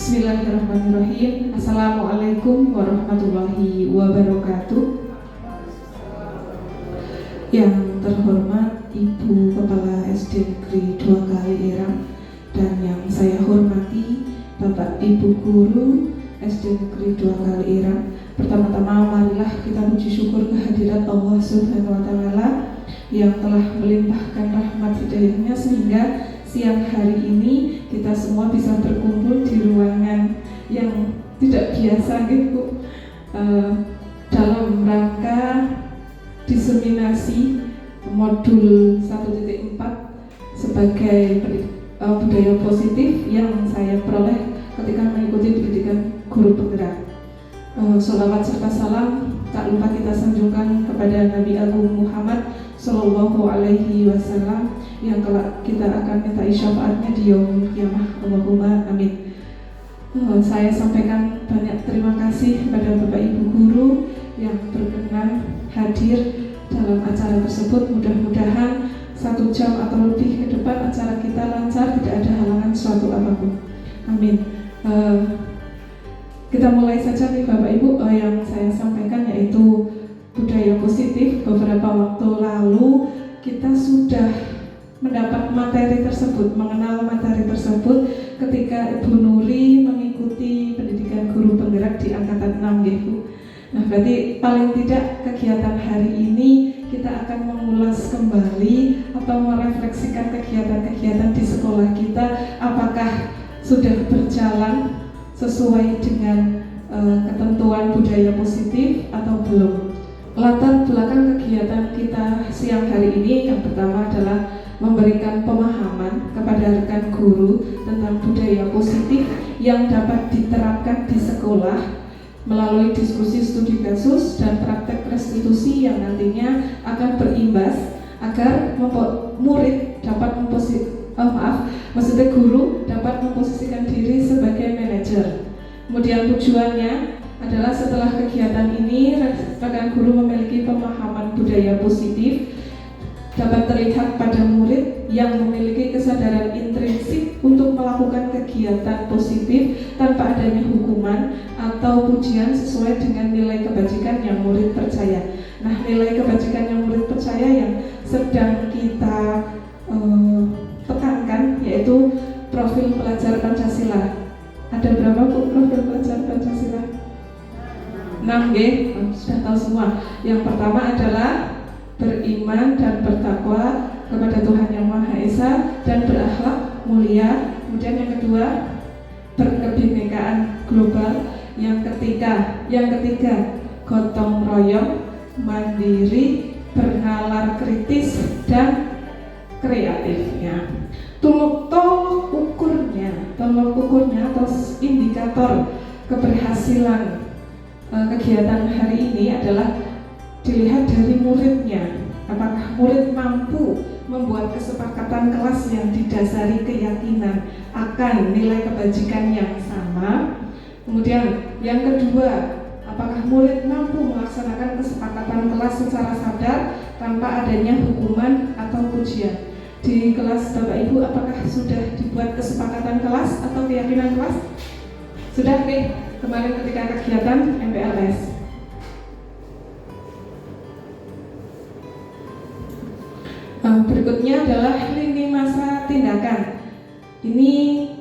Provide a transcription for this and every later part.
Bismillahirrahmanirrahim. Assalamualaikum warahmatullahi wabarakatuh. Yang terhormat Ibu Kepala SD Negeri 2 Kaliirang dan yang saya hormati Bapak Ibu Guru SD Negeri 2 Kaliirang. Pertama-tama marilah kita puji syukur kehadirat Allah Subhanahu wa Ta'ala yang telah melimpahkan rahmat hidayahnya sehingga siang hari ini kita semua bisa berkumpul di ruangan yang tidak biasa gitu, dalam rangka diseminasi modul 1.4 sebagai budaya positif yang saya peroleh ketika mengikuti pendidikan guru penggerak. Sholawat serta salam tak lupa kita sanjungkan kepada Nabi Agung Muhammad Sallallahu Alaihi Wasallam yang kelak kita akan minta syafaatnya di yaumul qiyamah. Allahumma amin. Saya sampaikan banyak terima kasih kepada Bapak Ibu Guru yang berkenan hadir dalam acara tersebut. Mudah-mudahan 1 jam atau lebih ke depan acara kita lancar, tidak ada halangan suatu apapun. Amin. Kita mulai saja nih Bapak Ibu. Yang saya sampaikan yaitu budaya positif. Beberapa waktu lalu kita sudah mendapat materi tersebut, mengenal materi tersebut ketika Ibu Nuri mengikuti pendidikan guru penggerak di angkatan 6 Bu. Nah, berarti paling tidak kegiatan hari ini kita akan mengulas kembali atau merefleksikan kegiatan-kegiatan di sekolah kita, apakah sudah berjalan sesuai dengan ketentuan budaya positif atau belum. Latar belakang kegiatan kita siang hari ini yang pertama adalah memberikan pemahaman kepada rekan guru tentang budaya positif yang dapat diterapkan di sekolah melalui diskusi studi kasus dan praktek restitusi yang nantinya akan berimbas agar murid dapat guru dapat memposisikan diri sebagai manajer. Kemudian tujuannya adalah setelah kegiatan ini rekan guru memiliki pemahaman budaya positif dapat terlihat pada murid yang memiliki kesadaran intrinsik untuk melakukan kegiatan positif tanpa adanya hukuman atau pujian sesuai dengan nilai kebajikan yang murid percaya. Nah, nilai kebajikan yang murid percaya yang sedang kita tekankan yaitu profil pelajar Pancasila. Ada berapa profil pelajar Pancasila? 6 sudah tahu semua. Yang pertama adalah beriman dan bertakwa kepada Tuhan Yang Maha Esa dan berakhlak mulia. Kemudian yang kedua, berkebinekaan global. Yang ketiga, gotong royong, mandiri, bernalar kritis dan kreatifnya. Tolok ukurnya atau indikator keberhasilan kegiatan hari ini adalah dilihat dari muridnya. Apakah murid mampu membuat kesepakatan kelas yang didasari keyakinan akan nilai kebajikan yang sama. Kemudian yang kedua, apakah murid mampu melaksanakan kesepakatan kelas secara sadar tanpa adanya hukuman atau pujian. Di kelas Bapak Ibu, apakah sudah dibuat kesepakatan kelas atau keyakinan kelas? Sudah kemarin ketika kegiatan MPLS. Berikutnya adalah lini masa tindakan. Ini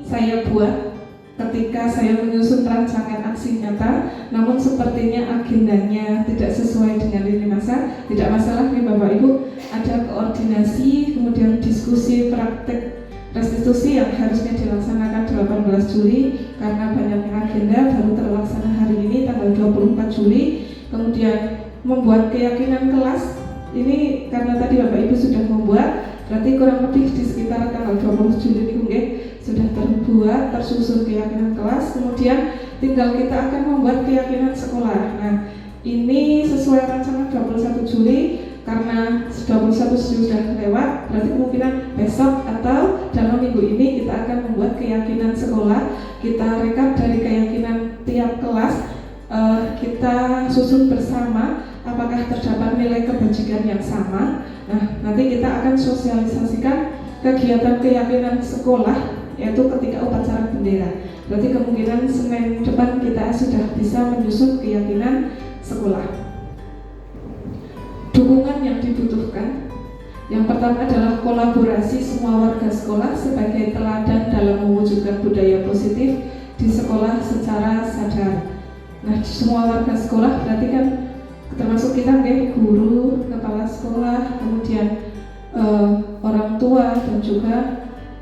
saya buat ketika saya menyusun rancangan aksi nyata, namun sepertinya agendanya tidak sesuai dengan lini masa. Tidak masalah nih Bapak Ibu, ada koordinasi, kemudian diskusi praktek restitusi yang harusnya dilaksanakan 18 Juli karena banyaknya agenda baru terlaksana hari ini tanggal 24 Juli. Kemudian membuat keyakinan kelas. Ini karena tadi Bapak Ibu sudah membuat, berarti kurang lebih di sekitar tanggal 20 Juli ini sudah terbuat, tersusun keyakinan kelas. Kemudian tinggal kita akan membuat keyakinan sekolah. Nah, ini sesuai rancangan 21 Juli karena 21 sudah lewat, berarti kemungkinan besok atau dalam minggu ini kita akan membuat keyakinan sekolah. Kita rekap dari keyakinan tiap kelas, kita susun bersama apakah terdapat nilai kebajikan yang sama. Nah, nanti kita akan sosialisasikan kegiatan keyakinan sekolah, yaitu ketika upacara bendera. Berarti kemungkinan Senin depan kita sudah bisa menyusun keyakinan sekolah. Dukungan yang dibutuhkan, yang pertama adalah kolaborasi semua warga sekolah sebagai teladan dalam mewujudkan budaya positif di sekolah secara sadar. Nah, semua warga sekolah berarti kan termasuk kita, guru, kepala sekolah, kemudian orang tua dan juga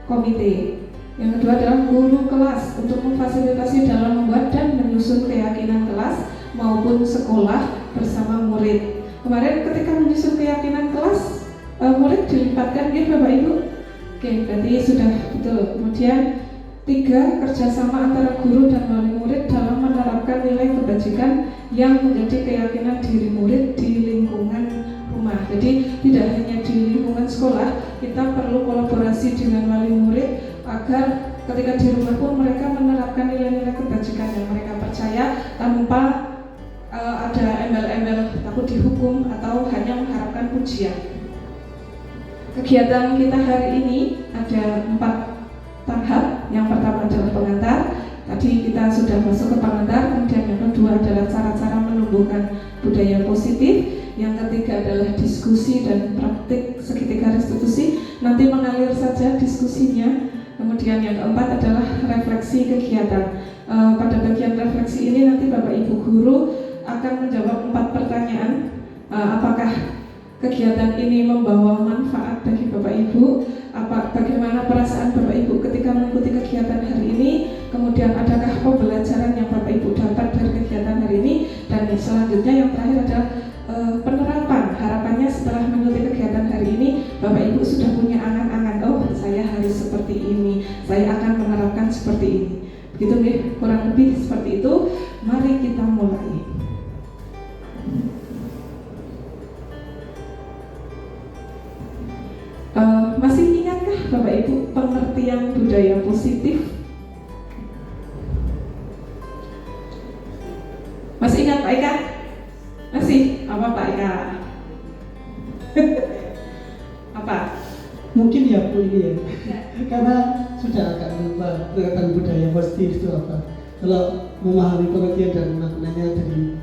komite. Yang kedua adalah guru kelas untuk memfasilitasi dalam membuat dan menyusun keyakinan kelas maupun sekolah bersama murid. Kemarin ketika menyusun keyakinan kelas, murid dilipatkan ya Bapak Ibu. Oke, berarti sudah betul. Kemudian 3, kerjasama antara guru dan wali murid dalam menerapkan nilai kebajikan yang menjadi keyakinan diri murid di lingkungan rumah. Jadi tidak hanya di lingkungan sekolah, kita perlu kolaborasi dengan wali murid agar ketika di rumah pun mereka menerapkan nilai-nilai kebajikan yang mereka percaya tanpa ada embel-embel takut dihukum atau hanya mengharapkan pujian. Kegiatan kita hari ini ada 4 tahap. Yang pertama adalah pengantar. Tadi kita sudah masuk ke pengantar. Kemudian yang kedua adalah cara-cara menumbuhkan budaya positif. Yang ketiga adalah diskusi dan praktik segitiga restitusi. Nanti mengalir saja diskusinya. Kemudian yang keempat adalah refleksi kegiatan. Pada bagian refleksi ini nanti Bapak Ibu guru akan menjawab 4 pertanyaan. Apakah kegiatan ini membawa manfaat bagi Bapak Ibu? Bagaimana perasaan Bapak Ibu ketika mengikuti kegiatan hari ini? Kemudian adakah pembelajaran yang Bapak Ibu dapat dari kegiatan hari ini? Dan selanjutnya yang terakhir adalah penerapan. Harapannya setelah mengikuti kegiatan hari ini, Bapak Ibu sudah punya angan-angan, oh saya harus seperti ini, saya akan menerapkan seperti ini. Begitu nih, kurang lebih seperti itu. Mari kita mulai. Masih ingatkah Bapak Ibu pengertian budaya positif? Masih ingat Pak Eka? Masih? Apa Pak Eka? Apa? Mungkin ya Bu ini ya. Karena sudah agak lupa tentang budaya positif itu apa. Kalau memahami pengertian dan maknanya dari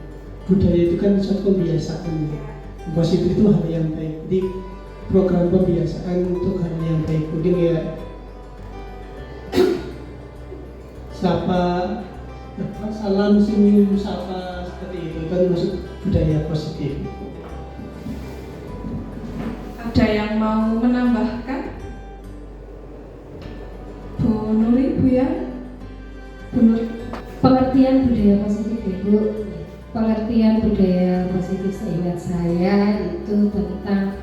budaya itu kan suatu kebiasaan ya. Positif itu hal yang baik. Jadi program pembiasaan untuk hal yang baik. Mungkin ya sapa, salam, senyum, sapa seperti itu kan maksud budaya positif. Ada yang mau menambahkan? Bu Nuri, Bu ya? Bu Nuri. Pengertian budaya positif Ibu. Pengertian budaya positif seingat saya itu tentang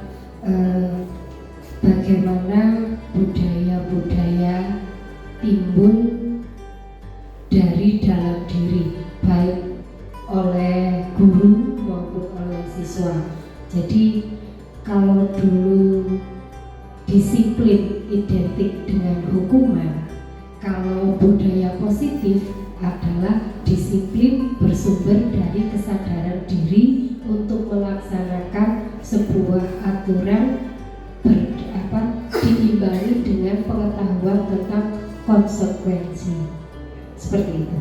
bagaimana budaya-budaya timbul dari dalam diri, baik oleh guru maupun oleh siswa. Jadi kalau dulu disiplin identik dengan hukuman, kalau budaya positif adalah disiplin bersumber dari kesadaran diri untuk melaksanakan sebuah aturan diimbangi dengan pengetahuan tentang konsekuensi. Seperti itu.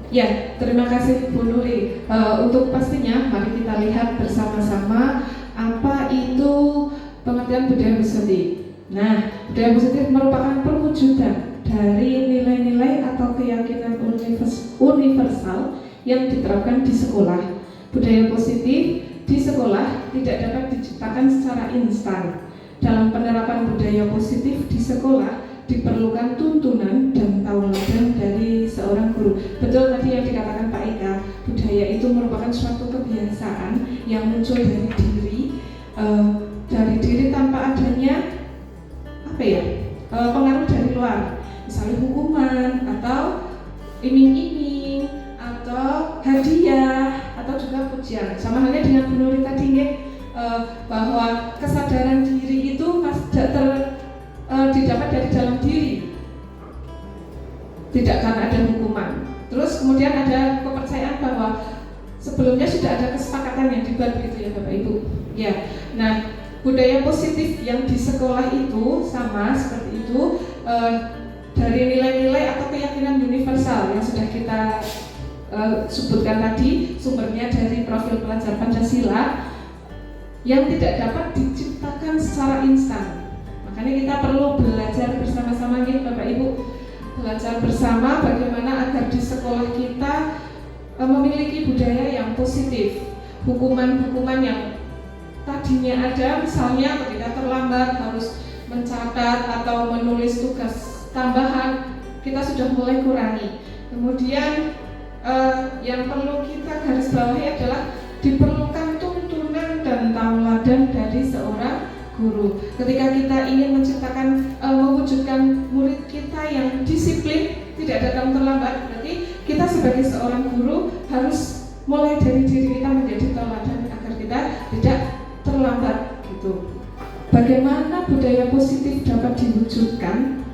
Ya, terima kasih Bu Nuri. Untuk pastinya, mari kita lihat bersama-sama apa itu pengertian budaya positif. Nah, budaya positif merupakan perwujudan dari nilai-nilai atau keyakinan universal yang diterapkan di sekolah. Budaya positif di sekolah tidak dapat diciptakan secara instan. Dalam penerapan budaya positif di sekolah diperlukan tuntunan dan tauladan dari seorang guru. Betul tadi yang dikatakan Pak Eka, budaya itu merupakan suatu kebiasaan yang muncul dari diri tanpa adanya pengaruh dari luar, misalnya hukuman atau iming-iming atau hadiah atau juga pujian. Sama halnya dengan Bu Nuri tadi bahwa kesadaran diri itu didapat dari dalam diri, tidak karena ada hukuman. Terus kemudian ada kepercayaan bahwa sebelumnya sudah ada kesepakatan yang dibuat begitu ya Bapak Ibu. Ya, nah budaya positif yang di sekolah itu sama seperti itu dari nilai-nilai atau keyakinan universal yang sudah kita sebutkan tadi, sumbernya dari profil pelajar Pancasila yang tidak dapat diciptakan secara instan. Makanya kita perlu belajar bersama-sama nih Bapak Ibu, belajar bersama bagaimana agar di sekolah kita memiliki budaya yang positif. Hukuman-hukuman yang tadinya ada, misalnya ketika terlambat harus mencatat atau menulis tugas tambahan, kita sudah mulai kurangi. Kemudian yang perlu kita garis bawahi adalah diperlukan tuntunan dan tauladan dari seorang guru. Ketika kita ingin menciptakan, mewujudkan murid kita yang disiplin, tidak datang terlambat, berarti kita sebagai seorang guru harus mulai dari diri kita menjadi tauladan agar kita tidak terlambat gitu. Bagaimana budaya positif dapat diwujudkan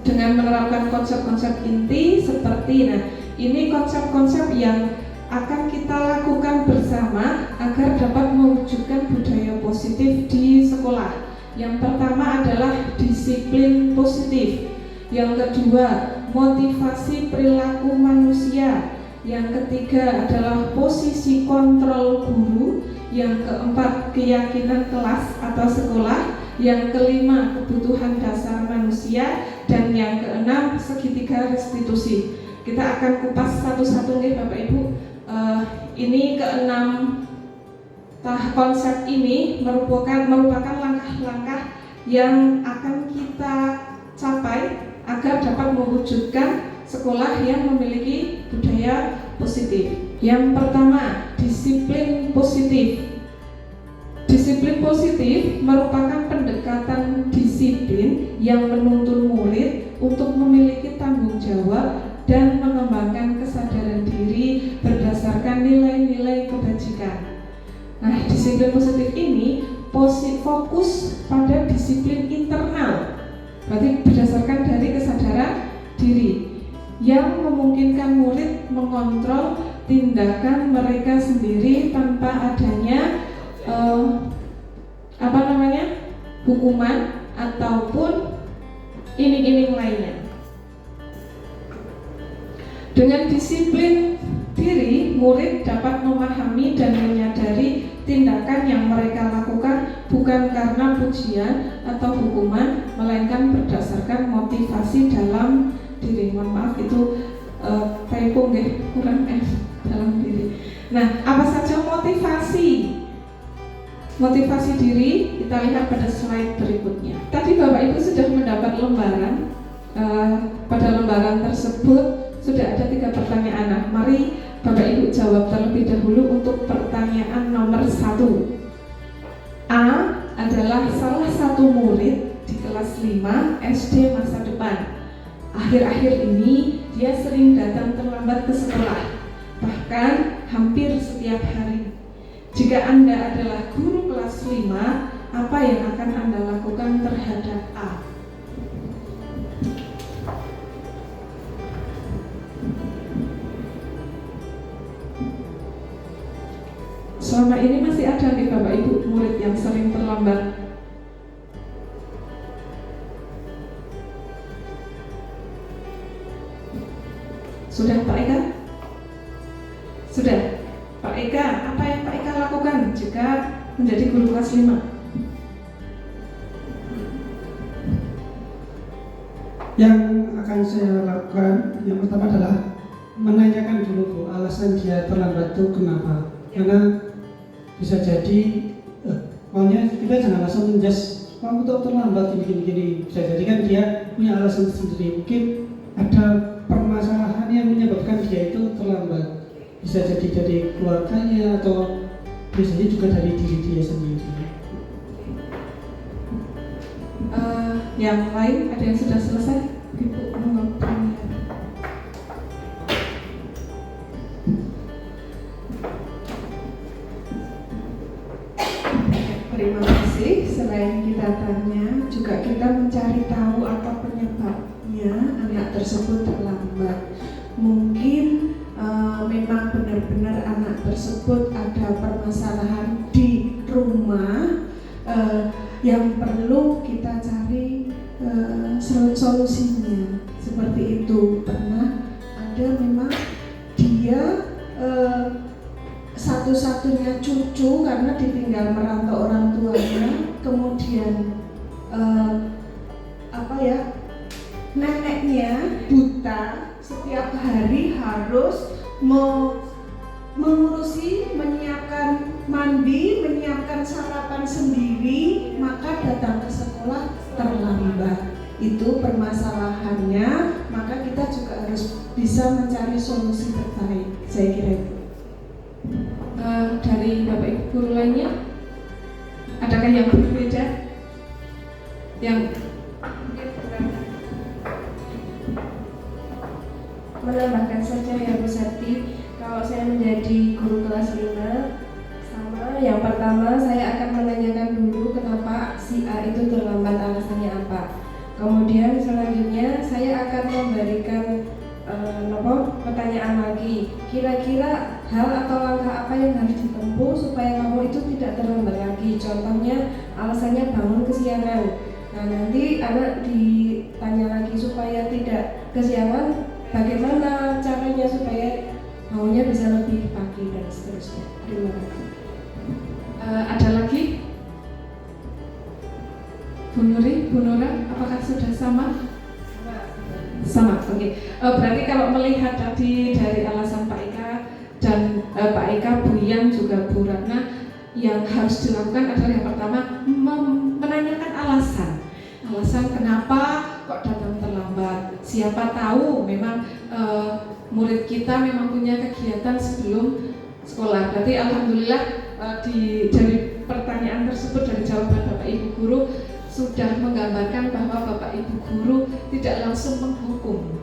dengan menerapkan konsep-konsep inti seperti ini konsep-konsep yang akan kita lakukan bersama agar dapat mewujudkan budaya positif di sekolah. Yang pertama adalah disiplin positif. Yang kedua, motivasi perilaku manusia. Yang ketiga adalah posisi kontrol guru. Yang keempat, keyakinan kelas atau sekolah. Yang kelima, kebutuhan dasar manusia. Dan yang keenam, segitiga restitusi. Kita akan kupas satu-satu nih Bapak Ibu. Ini keenam konsep ini merupakan langkah-langkah yang akan kita capai agar dapat mewujudkan sekolah yang memiliki budaya positif. Yang pertama, disiplin positif. Disiplin positif merupakan pendekatan disiplin yang menuntun murid untuk memiliki tanggung jawab dan mengembangkan kesadaran diri berdasarkan nilai-nilai kebajikan. Nah, disiplin positif ini fokus pada disiplin internal, berarti berdasarkan dari kesadaran diri yang memungkinkan murid mengontrol tindakan mereka sendiri tanpa adanya hukuman ataupun iming-iming lainnya. Dengan disiplin diri, murid dapat memahami dan menyadari tindakan yang mereka lakukan bukan karena pujian atau hukuman, melainkan berdasarkan motivasi dalam diri. Mohon maaf itu typo nggih, kurang F dalam diri. Nah, apa saja motivasi? Motivasi diri kita lihat pada slide berikutnya. Tadi Bapak Ibu sudah mendapat lembaran. Pada lembaran tersebut sudah ada 3 pertanyaan. Nah, mari Bapak Ibu jawab terlebih dahulu untuk pertanyaan nomor 1. A adalah salah satu murid di kelas 5 SD masa depan. Akhir-akhir ini dia sering datang terlambat ke sekolah, bahkan hampir setiap hari. Jika Anda adalah guru kelas 5, apa yang akan Anda lakukan terhadap A? Selama ini masih ada nih Bapak Ibu murid yang sering terlambat. Sudah Pak Eka? Sudah. Pak Eka, apa yang Pak Eka lakukan jika menjadi guru kelas 5? Yang akan saya lakukan yang pertama adalah menanyakan dulu Bu, alasan dia terlambat itu kenapa. Karena bisa jadi maunya kita jangan langsung menjudge kamu tuh terlambat gini. Bisa jadi kan dia punya alasan sendiri, mungkin ada permasalahan yang menyebabkan dia itu terlambat. Bisa jadi dari keluarganya atau biasanya juga dari diri dia sendiri. Yang lain ada yang sudah selesai? Ibu mau bertanya. Terima kasih. Selain kita tanya, juga kita mencari tahu apa penyebabnya anak tersebut terlambat. Mungkin memang benar-benar anak tersebut ada permasalahan di rumah yang perlu kita cari solusinya seperti itu. Pernah ada memang dia satu-satunya cucu karena ditinggal merantau orang tuanya, kemudian neneknya buta, setiap hari harus mengurusi, menyiapkan mandi, menyiapkan sarapan sendiri, maka datang ke sekolah terlambat. Itu permasalahannya, maka kita juga harus bisa mencari solusi terbaik. Saya kira itu. Dari Bapak Ibu guru lainnya, adakah yang berbeda? Yang menambahkan saja ya Bu Sati, kalau saya menjadi guru kelas 5 sama yang pertama saya akan menanyakan dulu kenapa si A itu terlambat, alasannya apa. Kemudian selanjutnya saya akan memberikan pertanyaan lagi, kira-kira hal atau langkah apa yang harus ditempuh supaya kamu itu tidak terlambat lagi. Contohnya alasannya bangun kesiangan. Nah nanti anak ditanya lagi supaya tidak kesiangan, bagaimana caranya supaya maunya bisa lebih pagi dan seterusnya. Terima kasih. Ada lagi? Bu Nuri, Bu Nora, apakah sudah sama? Sama, oke. Berarti kalau melihat tadi dari alasan Pak Eka dan Pak Eka, Bu Yan, juga Bu Ratna, yang harus dilakukan adalah yang pertama menanyakan alasan kenapa kok datang terlambat. Siapa tahu memang murid kita memang punya kegiatan sebelum sekolah. Berarti alhamdulillah dari pertanyaan tersebut, dari jawaban Bapak Ibu guru sudah menggambarkan bahwa Bapak Ibu guru tidak langsung menghukum.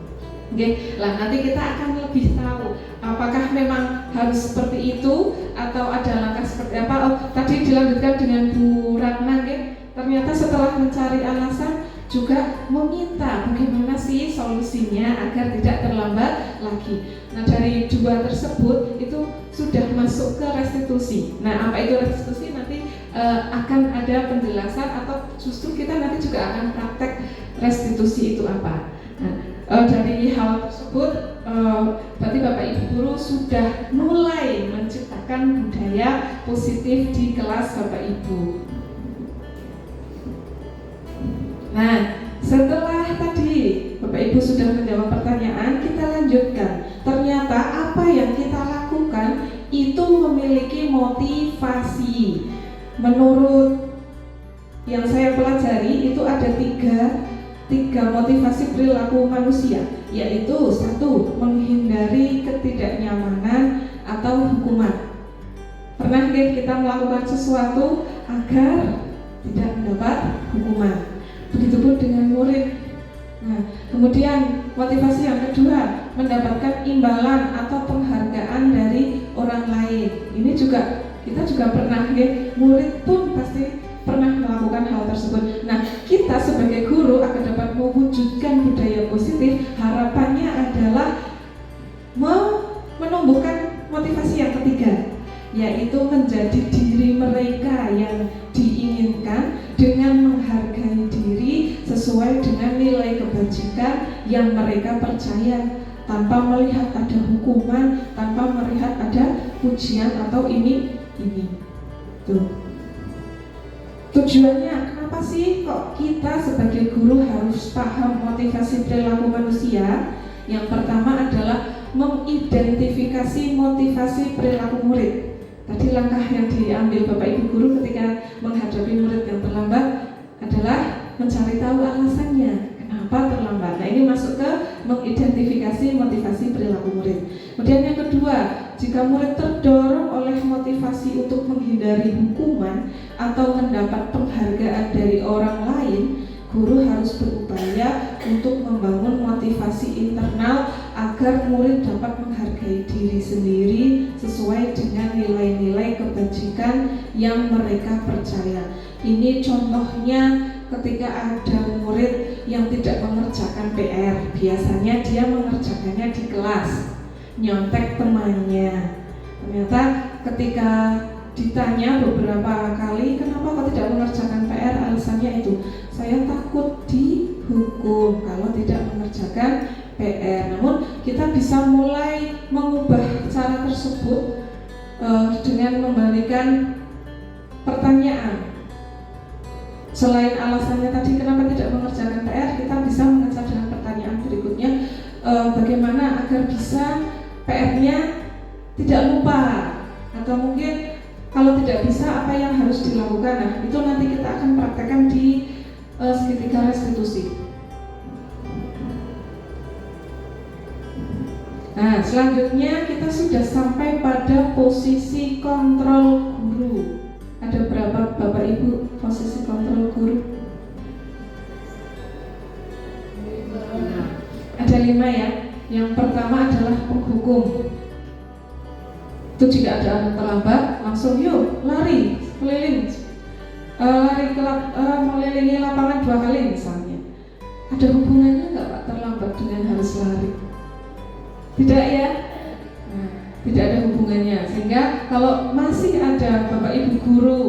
Oke, lah nanti kita akan lebih tahu apakah memang harus seperti itu atau ada langkah seperti apa. Tadi dilanjutkan dengan Bu Ratna, ternyata setelah mencari alasan juga meminta bagaimana sih solusinya agar tidak terlambat lagi. Nah dari dua tersebut itu sudah masuk ke restitusi. Nah apa itu restitusi nanti akan ada penjelasan atau justru kita nanti juga akan praktek restitusi itu apa. Nah dari hal tersebut berarti Bapak Ibu guru sudah mulai menciptakan budaya positif di kelas Bapak Ibu. Nah, setelah tadi Bapak Ibu sudah menjawab pertanyaan, kita lanjutkan. Ternyata apa yang kita lakukan itu memiliki motivasi. Menurut yang saya pelajari itu ada tiga motivasi perilaku manusia, yaitu satu, menghindari ketidaknyamanan atau hukuman. Pernah kita melakukan sesuatu agar tidak mendapat hukuman. Begitupun dengan murid. Nah, kemudian motivasi yang kedua, mendapatkan imbalan atau penghargaan dari orang lain. Ini juga kita juga pernah, murid pun pasti pernah melakukan hal tersebut. Nah, kita sebagai guru agar dapat mewujudkan budaya positif, harapannya adalah menumbuhkan motivasi yang ketiga, yaitu menjadi diri mereka yang diinginkan dengan menghargai diri sesuai dengan nilai kebajikan yang mereka percaya, tanpa melihat ada hukuman, tanpa melihat ada pujian atau ini. Tuh. Tujuannya kenapa sih kok kita sebagai guru harus paham motivasi perilaku manusia? Yang pertama adalah mengidentifikasi motivasi perilaku murid. Tadi langkah yang diambil Bapak Ibu guru ketika menghadapi murid yang terlambat adalah mencari tahu alasannya kenapa terlambat. Nah ini masuk ke mengidentifikasi motivasi perilaku murid. Kemudian yang kedua, jika murid terdorong oleh motivasi untuk menghindari hukuman atau mendapat penghargaan dari orang lain, guru harus berupaya untuk membangun motivasi internal agar murid dapat menghargai diri sendiri sesuai dengan nilai-nilai kebajikan yang mereka percaya. Ini contohnya ketika ada murid yang tidak mengerjakan PR, biasanya dia mengerjakannya di kelas, nyontek temannya. Ternyata ketika ditanya beberapa kali, kenapa kau tidak mengerjakan PR, alasannya itu, saya takut dihukum kalau tidak mengerjakan PR. Namun kita bisa mulai mengubah cara tersebut dengan memberikan pertanyaan. Selain alasannya tadi kenapa tidak mengerjakan PR, kita bisa mengejar dengan pertanyaan berikutnya, bagaimana agar bisa PR-nya tidak lupa, atau mungkin kalau tidak bisa apa yang harus dilakukan. Nah, itu nanti kita akan praktekkan di segitiga restitusi. Nah, selanjutnya kita sudah sampai pada posisi kontrol guru. Ada berapa Bapak Ibu posisi kontrol guru? Ada 5 ya. Yang pertama adalah penghukum. Itu jika ada anak terlambat, langsung yuk lari keliling, mengelilingi lapangan 2 kali misalnya. Ada hubungannya nggak Pak terlambat dengan harus lari? Tidak ya? Nah, tidak ada hubungannya. Sehingga kalau masih ada Bapak Ibu guru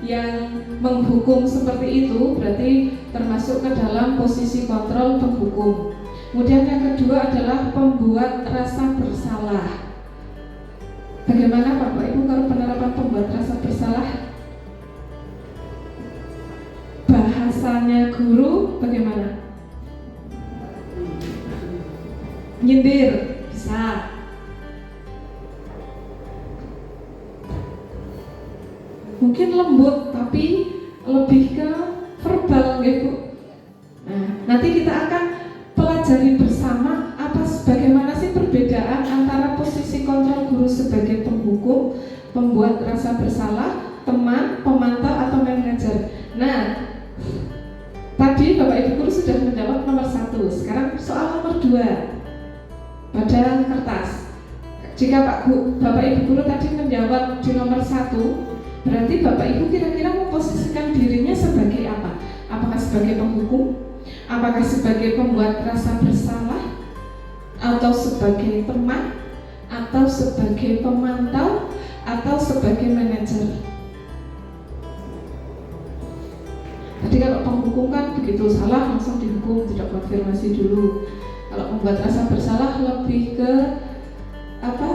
yang menghukum seperti itu, berarti termasuk ke dalam posisi kontrol penghukum. Kemudian yang kedua adalah pembuat rasa bersalah. Bagaimana Bapak Ibu kalau penerapan pembuat rasa bersalah? Bahasanya guru bagaimana? Nyindir, bisa. Mungkin lembut tapi lebih ke verbal gitu. Nah, nanti kita akan pelajari bersama bagaimana sih perbedaan antara posisi kontrol guru sebagai penghukum, pembuat rasa bersalah, teman, pemantau atau manajer. Nah, tadi Bapak Ibu guru sudah menjawab nomor 1. Sekarang soal nomor 2 pada kertas. Jika Bapak Ibu guru tadi menjawab di nomor 1, berarti Bapak Ibu kira-kira memposisikan dirinya sebagai apa? Apakah sebagai penghukum? Apakah sebagai pembuat rasa bersalah? Atau sebagai teman? Atau sebagai pemantau? Atau sebagai manajer? Tadi kalau penghukum kan begitu salah langsung dihukum, tidak konfirmasi dulu. Kalau membuat rasa bersalah lebih ke apa?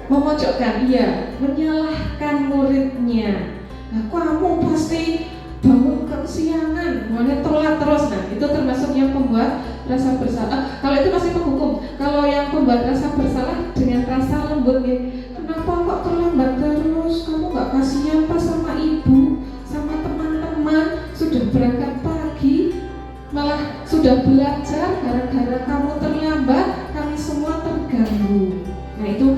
Memojokkan, iya, menyalahkan muridnya. Nah, kamu pasti bangun kesiangan, mulai telat terus. Nah, itu termasuk yang pembuat rasa bersalah. Kalau itu masih penghukum. Kalau yang pembuat rasa bersalah dengan rasa lembut, ya, kenapa kok terlambat terus? Kamu nggak kasihan pas sama ibu, sama teman-teman, sudah berangkat pagi, malah sudah belajar, gara-gara kamu terlambat, kami semua terganggu. Nah, itu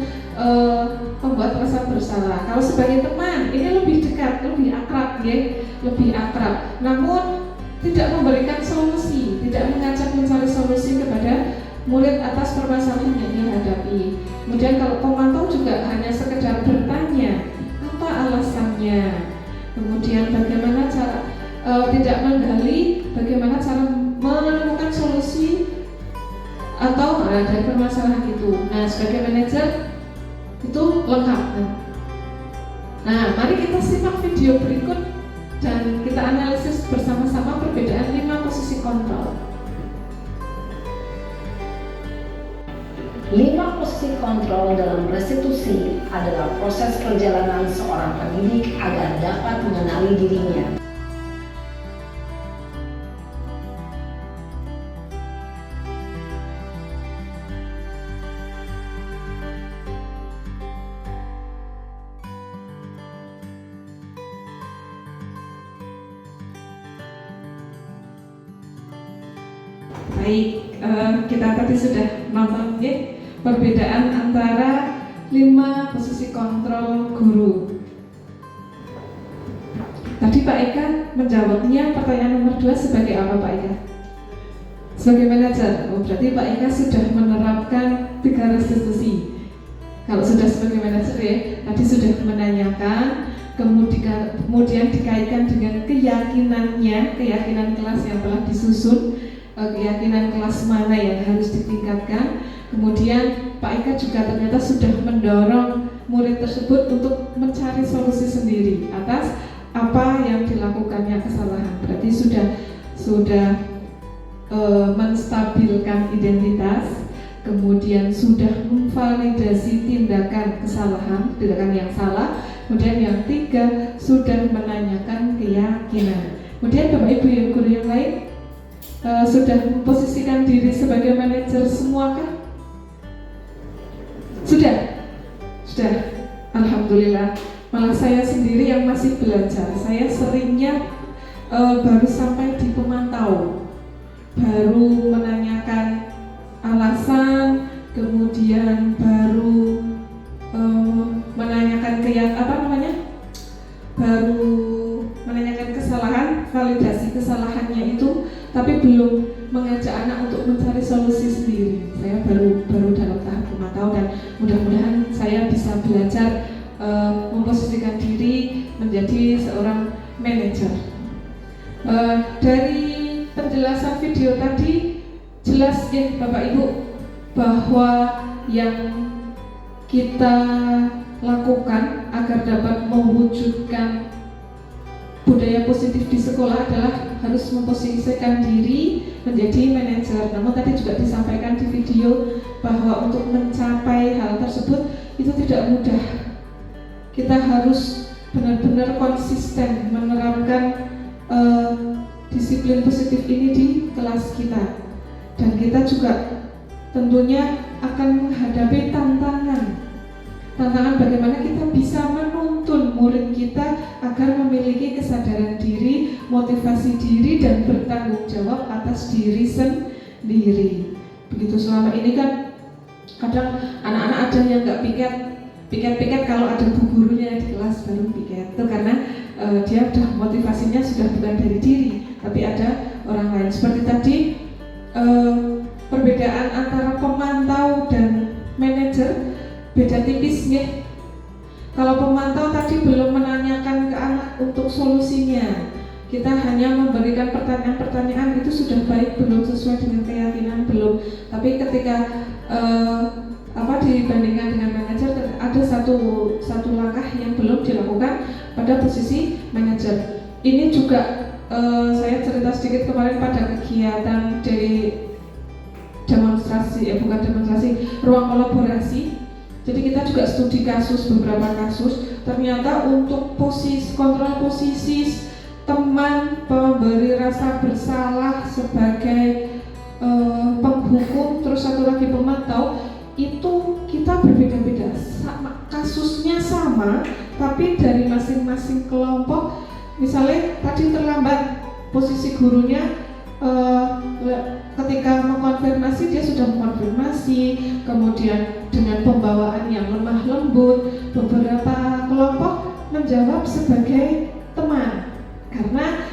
pembuat rasa bersalah. Kalau sebagai teman, ini lebih dekat, lebih akrab, ya, lebih akrab. Namun tidak memberikan solusi, tidak mengajak mencari solusi kepada murid atas permasalahan yang dihadapi. Kemudian kalau pemantau juga hanya sekedar bertanya, apa alasannya? Kemudian bagaimana cara tidak menggali, bagaimana cara menemukan solusi atau dari permasalahan itu. Nah, sebagai manajer itu lengkap. Nah, mari kita simak video berikut dan kita analisis bersama-sama perbedaan 5 posisi kontrol. 5 posisi kontrol dalam restitusi adalah proses perjalanan seorang pendidik agar dapat mengenali dirinya. Baik, kita tadi sudah nonton ya, perbedaan antara 5 posisi kontrol guru. Tadi Pak Eka menjawabnya pertanyaan nomor 2 sebagai apa Pak Eka? Sebagai manajer. Oh, berarti Pak Eka sudah menerapkan 3 restitusi. Kalau sudah sebagai manajer ya, tadi sudah menanyakan, kemudian dikaitkan dengan keyakinannya, keyakinan kelas yang telah disusun, keyakinan kelas mana yang harus ditingkatkan. Kemudian Pak Eka juga ternyata sudah mendorong murid tersebut untuk mencari solusi sendiri atas apa yang dilakukannya kesalahan. Berarti sudah sudah menstabilkan identitas, kemudian sudah memvalidasi tindakan kesalahan, tindakan yang salah, kemudian yang tiga sudah menanyakan keyakinan. Kemudian Bapak Ibu yang guru yang lain sudah memposisikan diri sebagai manajer semua kan? Sudah? Alhamdulillah. Malah saya sendiri yang masih belajar, saya seringnya baru sampai di pemantau, baru menanyakan alasan, kemudian baru menanyakan baru menanyakan kesalahan, validasi kesalahannya itu, tapi belum mengajak anak untuk mencari solusi sendiri. Saya baru dalam tahap pemantau dan mudah-mudahan saya bisa belajar memposisikan diri menjadi seorang manajer. Dari penjelasan video tadi jelas ya Bapak Ibu bahwa yang kita lakukan agar dapat mewujudkan budaya positif di sekolah adalah harus memposisikan diri menjadi manajer. Namun tadi juga disampaikan di video bahwa untuk mencapai hal tersebut itu tidak mudah. Kita harus benar-benar konsisten menerapkan disiplin positif ini di kelas kita, dan kita juga tentunya akan menghadapi tantangan bagaimana kita bisa menuntun murid kita agar memiliki kesadaran diri, motivasi diri, dan bertanggung jawab atas diri sendiri. Begitu selama ini kan kadang anak-anak ada yang nggak piket kalau ada bu gurunya di kelas baru piket, itu karena dia udah motivasinya sudah bukan dari diri tapi ada orang lain. Seperti tadi perbedaan antara pemantau dan manajer beda tipis ya. Kalau pemantau tadi belum menanyakan ke anak untuk solusinya, kita hanya memberikan pertanyaan-pertanyaan, itu sudah baik belum, sesuai dengan keyakinan belum. Tapi ketika dibandingkan dengan manajer, ada satu langkah yang belum dilakukan pada posisi manajer. Ini juga saya cerita sedikit kemarin pada kegiatan dari ruang kolaborasi. Jadi kita juga studi beberapa kasus. Ternyata untuk kontrol posisi teman, pemberi rasa bersalah sebagai penghukum, terus satu lagi pemantau, itu kita berbeda-beda. Kasusnya sama, tapi dari masing-masing kelompok. Misalnya tadi terlambat posisi gurunya, ketika mengkonfirmasi dia sudah mengkonfirmasi, kemudian dengan pembawaan yang lemah lembut. Beberapa kelompok menjawab sebagai teman karena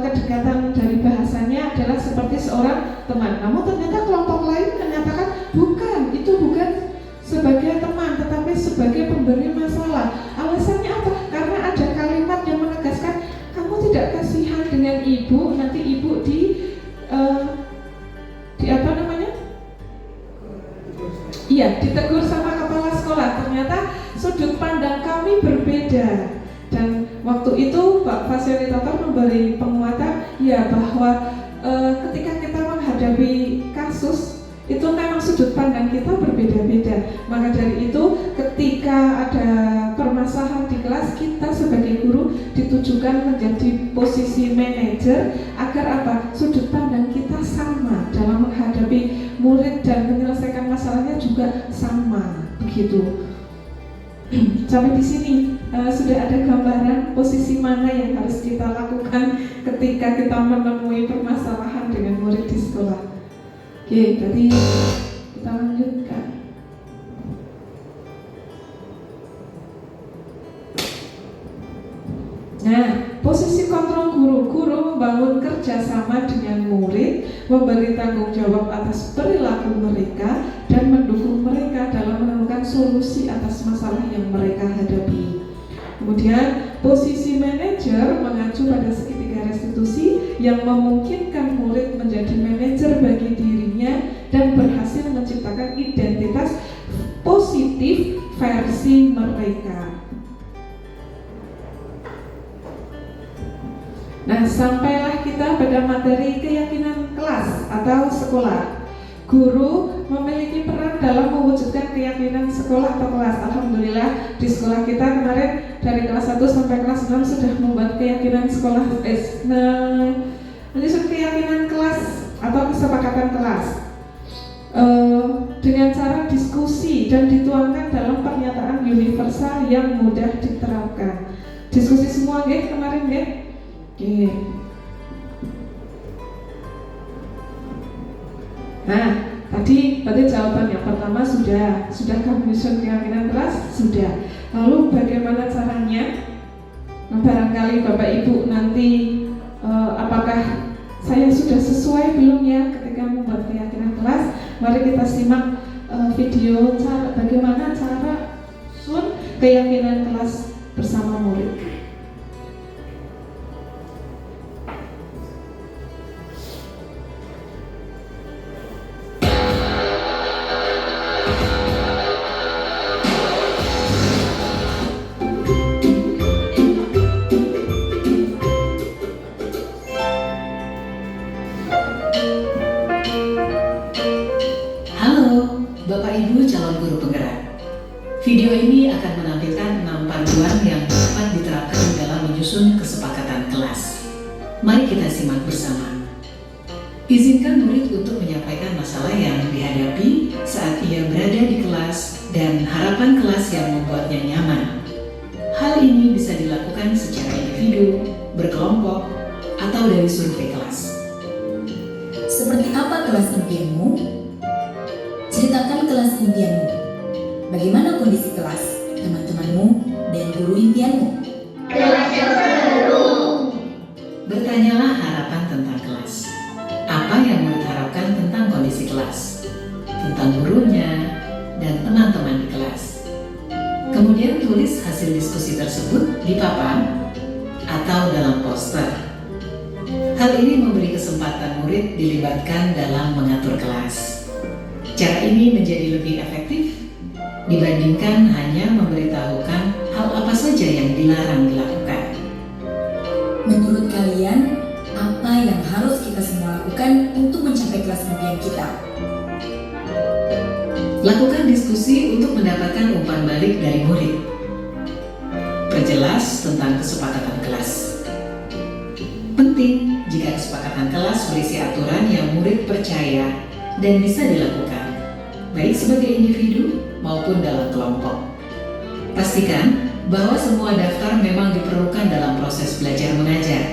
kedekatan dari bahasanya adalah seperti seorang teman. Namun ternyata kelompok lain menyatakan itu bukan sebagai teman tetapi sebagai pemberi masalah. Alasannya apa? Karena ada kalimat yang menegaskan kamu tidak kasihan dengan ibu, nanti ibu ditegur sama kepala sekolah. Ternyata sudut pandang kami berbeda, dan waktu itu Pak Fasilitator memberi penguatan ya bahwa ketika kita menghadapi kasus itu memang sudut pandang kita berbeda-beda. Maka dari itu ketika ada permasalahan di kelas, kita sebagai guru ditujukan menjadi posisi manajer agar apa? Sudut pandang kita sama dalam menghadapi murid dan menyelesaikan masalahnya juga sama. Begitu. Sampai di sini sudah ada gambaran posisi mana yang harus kita lakukan ketika kita menemui permasalahan dengan murid di sekolah. Oke, berarti kita lanjutkan. Nah, posisi kontrol guru membangun kerjasama dengan murid, memberi tanggung jawab atas perilaku mereka, dan mendukung mereka dalam menemukan solusi atas masalah yang mereka hadapi. Kemudian, posisi manajer mengacu pada segitiga restitusi yang memungkinkan murid menjadi manajer bagi dirinya dan berhasil menciptakan identitas positif versi mereka. Nah, sampailah kita kita pada materi keyakinan kelas atau sekolah. Guru memiliki peran dalam mewujudkan keyakinan sekolah atau kelas. Alhamdulillah di sekolah kita kemarin dari kelas 1 sampai kelas 6 sudah membuat keyakinan sekolah, menyusun keyakinan kelas atau kesepakatan kelas dengan cara diskusi dan dituangkan dalam pernyataan universal yang mudah diterapkan. Diskusi semua nggih kemarin nggih? Oke. Nah, tadi berarti jawaban yang pertama sudah menyusun keyakinan kelas? Sudah. Lalu bagaimana caranya? Nah, barangkali Bapak Ibu nanti apakah saya sudah sesuai belum ya ketika membuat keyakinan kelas? Mari kita simak video bagaimana cara menyusun keyakinan kelas bersama murid. Bapak Ibu calon guru penggerak, video ini akan menampilkan 6 panduan yang dapat diterapkan dalam menyusun kesepakatan kelas. Mari kita simak bersama. Izinkan murid untuk menyampaikan masalah yang dihadapi saat ia berada di kelas dan harapan kelas yang membuatnya nyaman. Hal ini bisa dilakukan secara individu, berkelompok, atau dari survei kelas. Seperti apa kelas impianmu? Ceritakan kelas impianmu. Bagaimana kondisi kelas, teman-temanmu, dan guru impianmu? Bertanyalah harapan tentang kelas. Apa yang murid harapkan tentang kondisi kelas, tentang gurunya, dan teman-teman di kelas. Kemudian tulis hasil diskusi tersebut di papan atau dalam poster. Hal ini memberi kesempatan murid dilibatkan dalam mengatur kelas. Cara ini menjadi lebih efektif dibandingkan hanya memberitahukan hal apa saja yang dilarang dilakukan. Menurut kalian, apa yang harus kita semua lakukan untuk mencapai kelas impian kita? Lakukan diskusi untuk mendapatkan umpan balik dari murid. Perjelas tentang kesepakatan kelas. Penting jika kesepakatan kelas berisi aturan yang murid percaya dan bisa dilakukan, baik sebagai individu maupun dalam kelompok. Pastikan bahwa semua daftar memang diperlukan dalam proses belajar mengajar.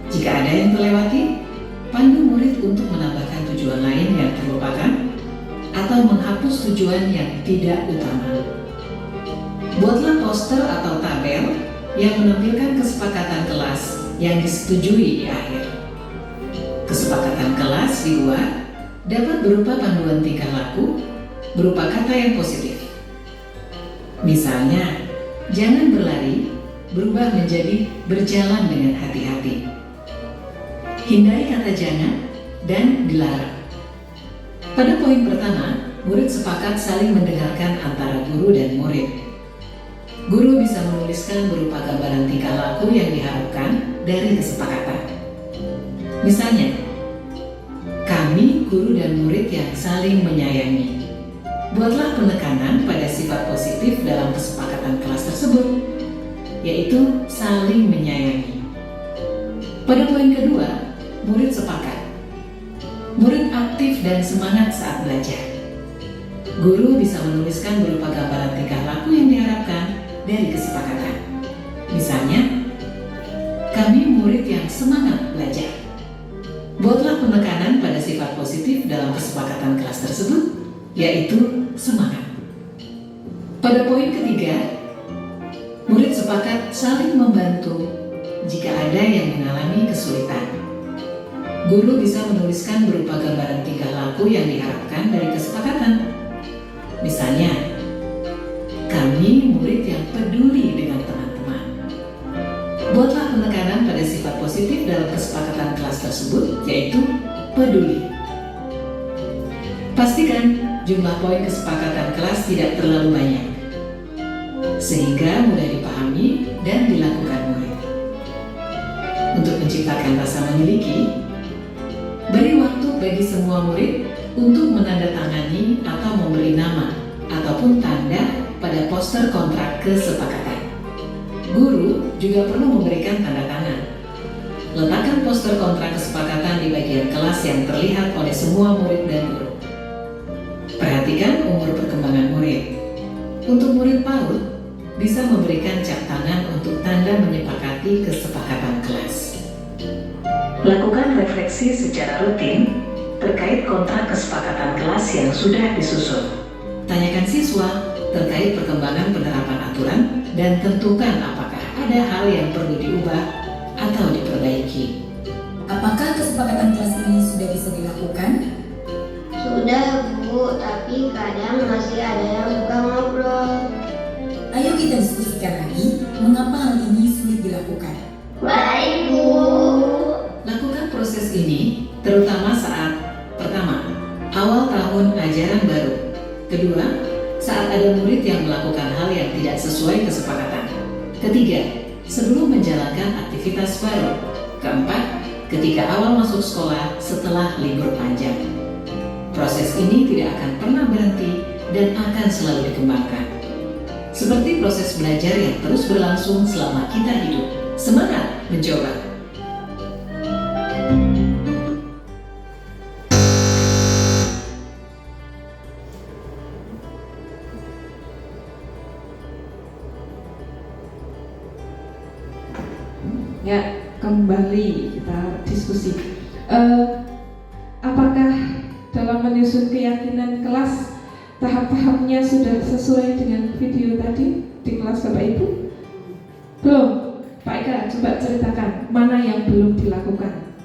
Jika ada yang terlewati, pandu murid untuk menambahkan tujuan lain yang terlupakan atau menghapus tujuan yang tidak utama. Buatlah poster atau tabel yang menampilkan kesepakatan kelas yang disetujui di akhir. Kesepakatan kelas dibuat dapat berupa panduan tingkah laku, berupa kata yang positif. Misalnya, jangan berlari, berubah menjadi berjalan dengan hati-hati. Hindari kata jangan dan dilarang. Pada poin pertama, murid sepakat saling mendengarkan antara guru dan murid. Guru bisa menuliskan berupa gambaran tingkah laku yang diharapkan dari kesepakatan. Misalnya, kami, guru dan murid yang saling menyayangi. Buatlah penekanan pada sifat positif dalam kesepakatan kelas tersebut, yaitu saling menyayangi. Pada poin kedua, murid sepakat. Murid aktif dan semangat saat belajar. Guru bisa menuliskan berupa gambaran tingkah laku yang diharapkan dari kesepakatan. Misalnya, kami murid yang semangat belajar. Buatlah penekanan pada sifat positif dalam kesepakatan kelas tersebut, yaitu semangat. Pada poin ketiga, murid sepakat saling membantu jika ada yang mengalami kesulitan. Guru bisa menuliskan berupa gambaran tingkah laku yang diharapkan dari kesepakatan. Misalnya, kami murid yang peduli dengan teman-teman. Buatlah penekanan pada sifat positif dalam kesepakatan kelas tersebut, yaitu peduli. Pastikan jumlah poin kesepakatan kelas tidak terlalu banyak, sehingga mudah dipahami dan dilakukan murid. Untuk menciptakan menciptakan rasa memiliki, beri waktu bagi semua murid untuk menandatangani atau memberi nama ataupun tanda pada poster kontrak kesepakatan. Guru juga perlu memberikan tanda tangan. Letakkan poster kontrak kesepakatan di bagian kelas yang terlihat oleh semua murid dan guru. Perhatikan umur perkembangan murid. Untuk murid PAUD, bisa memberikan cap tangan untuk tanda menyepakati kesepakatan kelas. Lakukan refleksi secara rutin terkait kontrak kesepakatan kelas yang sudah disusun. Tanyakan siswa terkait perkembangan penerapan aturan dan tentukan apakah ada hal yang perlu diubah atau diperbaiki. Apakah kesepakatan kelas ini sudah bisa dilakukan? Sudah Bu, tapi kadang masih ada yang suka ngobrol. Ayo kita diskusikan lagi mengapa hal ini sulit dilakukan. Baik Bu. Lakukan proses ini terutama saat pertama, awal tahun ajaran baru. Kedua, saat ada murid yang melakukan hal yang tidak sesuai kesepakatan. Ketiga, sebelum menjalankan aktivitas baru. Keempat, ketika awal masuk sekolah setelah libur panjang. Proses ini tidak akan pernah berhenti dan akan selalu dikembangkan. Seperti proses belajar yang terus berlangsung selama kita hidup. Semangat mencoba! Ya, kembali kita diskusi. Apakah dalam menyusun keyakinan kelas tahap-tahapnya sudah sesuai dengan video tadi di kelas Bapak Ibu? Belum? Pak Eka, coba ceritakan mana yang belum dilakukan.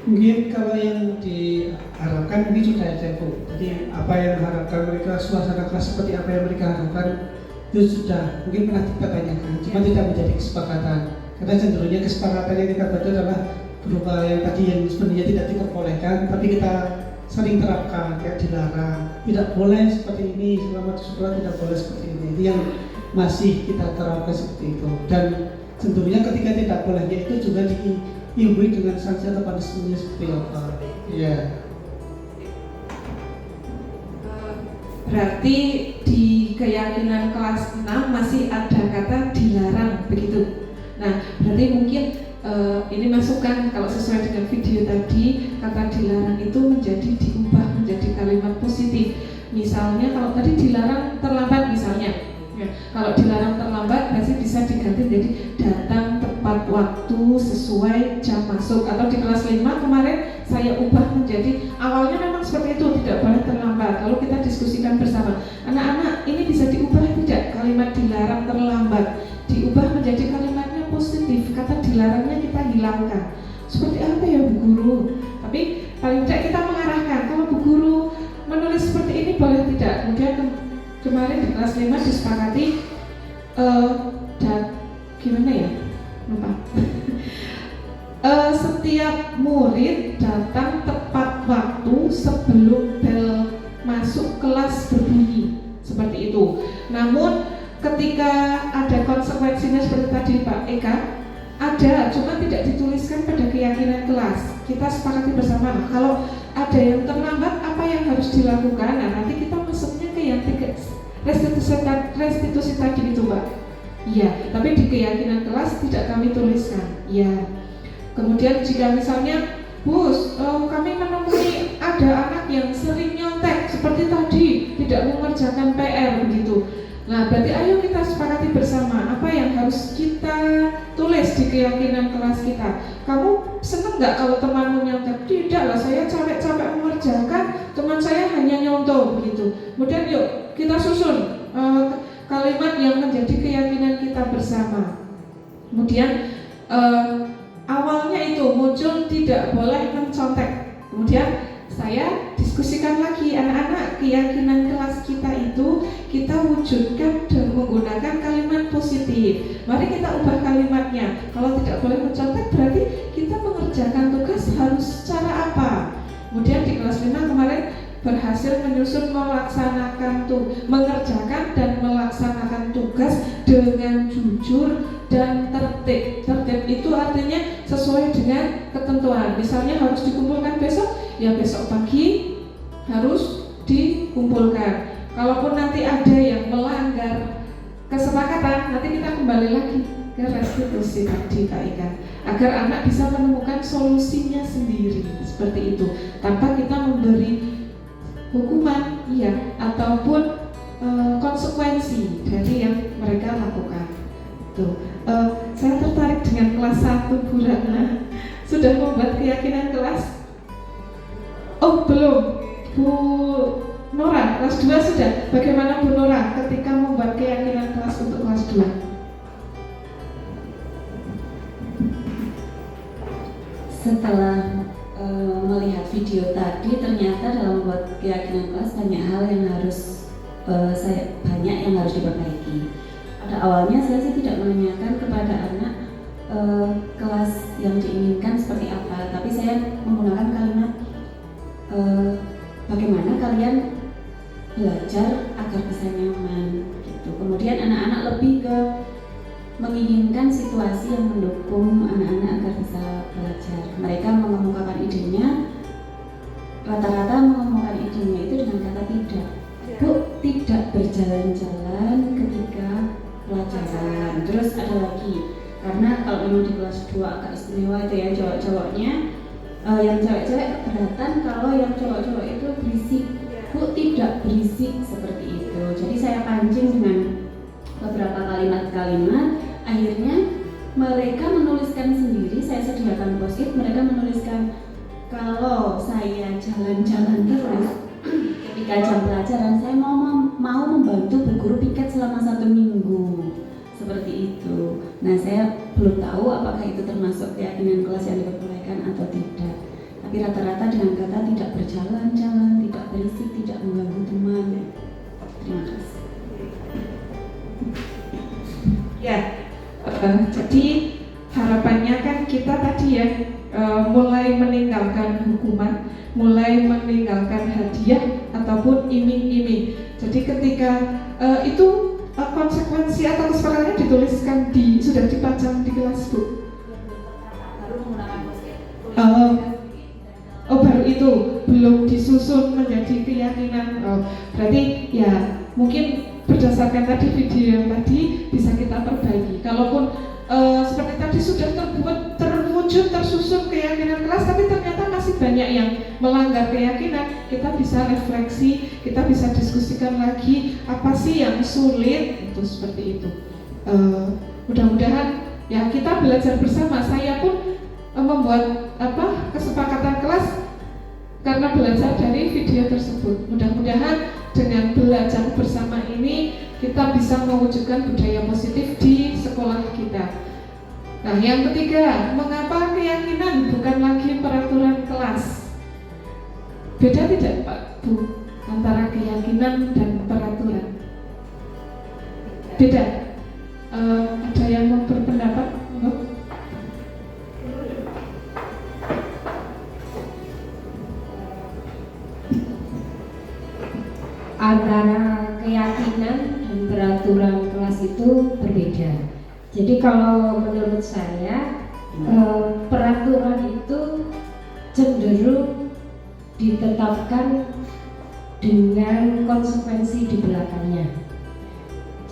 Mungkin kalau yang diharapkan ini sudah ada Bu. Jadi apa yang diharapkan mereka, suasana kelas seperti apa yang mereka harapkan itu sudah mungkin pernah kita tanyakan, cuma tidak menjadi kesepakatan. Karena cenderungnya kesepakatan yang kita baca adalah berupa yang tadi yang sebenarnya tidak diperbolehkan, tapi kita sering terapkan, kayak dilarang, tidak boleh seperti ini, selama di sekolah tidak boleh seperti ini. Itu yang masih kita terapkan seperti itu. Dan tentunya ketika tidak bolehnya itu juga diimbui dengan sanksi atau punishment seperti apa. Ya. Berarti di keyakinan kelas 6 masih ada kata dilarang, begitu. Nah, berarti mungkin ini masukan kalau sesuai dengan video tadi, kata dilarang itu menjadi diubah menjadi kalimat positif. Misalnya kalau tadi dilarang terlambat misalnya, ya, kalau dilarang terlambat berarti bisa diganti jadi datang tepat waktu sesuai jam masuk. Atau di kelas 5 kemarin saya ubah menjadi awalnya memang seperti itu, tidak boleh terlambat. Lalu kita diskusikan bersama, anak-anak ini bisa diubah tidak kalimat dilarang terlambat, diubah menjadi kalimatnya positif, kata dilarangnya kita hilangkan. Seperti apa ya Bu Guru? Tapi paling tidak kita mengarahkan, kalau Bu Guru menulis seperti ini boleh tidak. Kemudian kemarin di kelas 5 disepakati dan gimana ya? Lupa. Setiap murid datang tepat waktu sebelum bel masuk kelas berbunyi, seperti itu. Namun ketika ada konsekuensinya seperti tadi Pak Eka, ada, cuma tidak dituliskan pada keyakinan kelas. Kita sepakati bersama, kalau ada yang terlambat apa yang harus dilakukan. Nah, nanti kita masuknya ke yang restitusi tadi itu Pak. Iya, tapi di keyakinan kelas tidak kami tuliskan. Iya. Kemudian jika misalnya Bus, kami menemui ada anak yang sering nyontek seperti tadi, tidak mengerjakan PR begitu. Nah, berarti ayo kita sepakati bersama apa yang harus kita tulis di keyakinan kelas kita. Kamu seneng nggak kalau temanmu nyontek? Tidak lah, saya capek-capek mengerjakan, teman saya hanya nyontoh begitu. Kemudian yuk kita susun kalimat yang menjadi keyakinan kita bersama. Kemudian awalnya itu muncul tidak boleh mencontek. Kemudian saya diskusikan lagi, anak-anak, keyakinan kelas kita itu kita wujudkan dan menggunakan kalimat positif. Mari kita ubah kalimatnya. Kalau tidak boleh mencontek berarti kita mengerjakan tugas harus cara apa? Kemudian di kelas 5 kemarin berhasil menyusun mengerjakan dan melaksanakan tugas dengan jujur dan tertib. Tertib itu artinya sesuai dengan ketentuan. Misalnya harus dikumpulkan besok, ya besok pagi harus dikumpulkan. Kalaupun nanti ada yang melanggar kesepakatan, nanti kita kembali lagi ke restitusi tadi Kak Ika, agar anak bisa menemukan solusinya sendiri seperti itu, tanpa kita memberi hukuman ya ataupun konsekuensi dari yang mereka lakukan. Tuh, saya tertarik dengan kelas 1 Bu Ratna. Sudah membuat keyakinan kelas? Oh belum, Bu Nora, kelas 2 sudah. Bagaimana Bu Nora ketika membuat keyakinan kelas untuk kelas 2? Setelah melihat video tadi, ternyata dalam membuat keyakinan kelas banyak hal yang harus diperbaiki. Pada awalnya saya sih tidak menanyakan kepada anak kelas yang diinginkan seperti apa, tapi saya menggunakan kalimat bagaimana kalian belajar agar bisa nyaman gitu. Kemudian anak-anak lebih ke menginginkan situasi yang mendukung anak-anak agar bisa belajar. Mereka mengemukakan idenya, rata-rata mengemukakan idenya itu dengan kata tidak. Bu, tidak berjalan-jalan ketika pelajaran. Terus ada lagi, karena kalau memang di kelas 2 agak istimewa itu ya cowok-cowoknya, yang cewek-cewek keberatan kalau yang cowok-cowok itu berisik. Bu, tidak berisik seperti itu. Jadi saya pancing dengan beberapa kalimat-kalimat, akhirnya mereka menuliskan sendiri. Saya sediakan post-it, mereka menuliskan kalau saya jalan-jalan terus ketika jam pelajaran, saya mau membantu Bu Guru piket selama 1 minggu seperti itu. Nah, saya belum tahu apakah itu termasuk keyakinan kelas yang diperbolehkan atau tidak. Tapi rata-rata dengan kata tidak berjalan-jalan, tidak berisik, tidak mengganggu teman. Terima kasih. Ya, jadi harapannya kan kita tadi ya mulai meninggalkan hukuman, mulai meninggalkan hadiah ataupun iming-iming. Jadi ketika itu konsekuensi atau kesepakatannya dituliskan sudah dipajang di kelas Bu. Baru menggunakan post-it. Oh baru itu belum disusun menjadi keyakinan. Berarti ya mungkin berdasarkan tadi video yang tadi bisa kita perbaiki. Kalaupun seperti tadi sudah terwujud tersusun keyakinan kelas, tapi ternyata masih banyak yang melanggar keyakinan, kita bisa refleksi, kita bisa diskusikan lagi apa sih yang sulit, itu seperti itu. Mudah-mudahan ya kita belajar bersama. Saya pun membuat kesepakatan kelas karena belajar dari video tersebut. Mudah-mudahan dengan belajar bersama ini kita bisa mewujudkan budaya positif di sekolah kita. Nah, yang ketiga, mengapa keyakinan bukan lagi peraturan kelas? Beda tidak Pak Bu antara keyakinan dan peraturan? Beda. Ada yang mau berpendapat? Antara keyakinan dan peraturan kelas itu berbeda. Jadi kalau menurut saya peraturan itu cenderung ditetapkan dengan konsekuensi di belakangnya.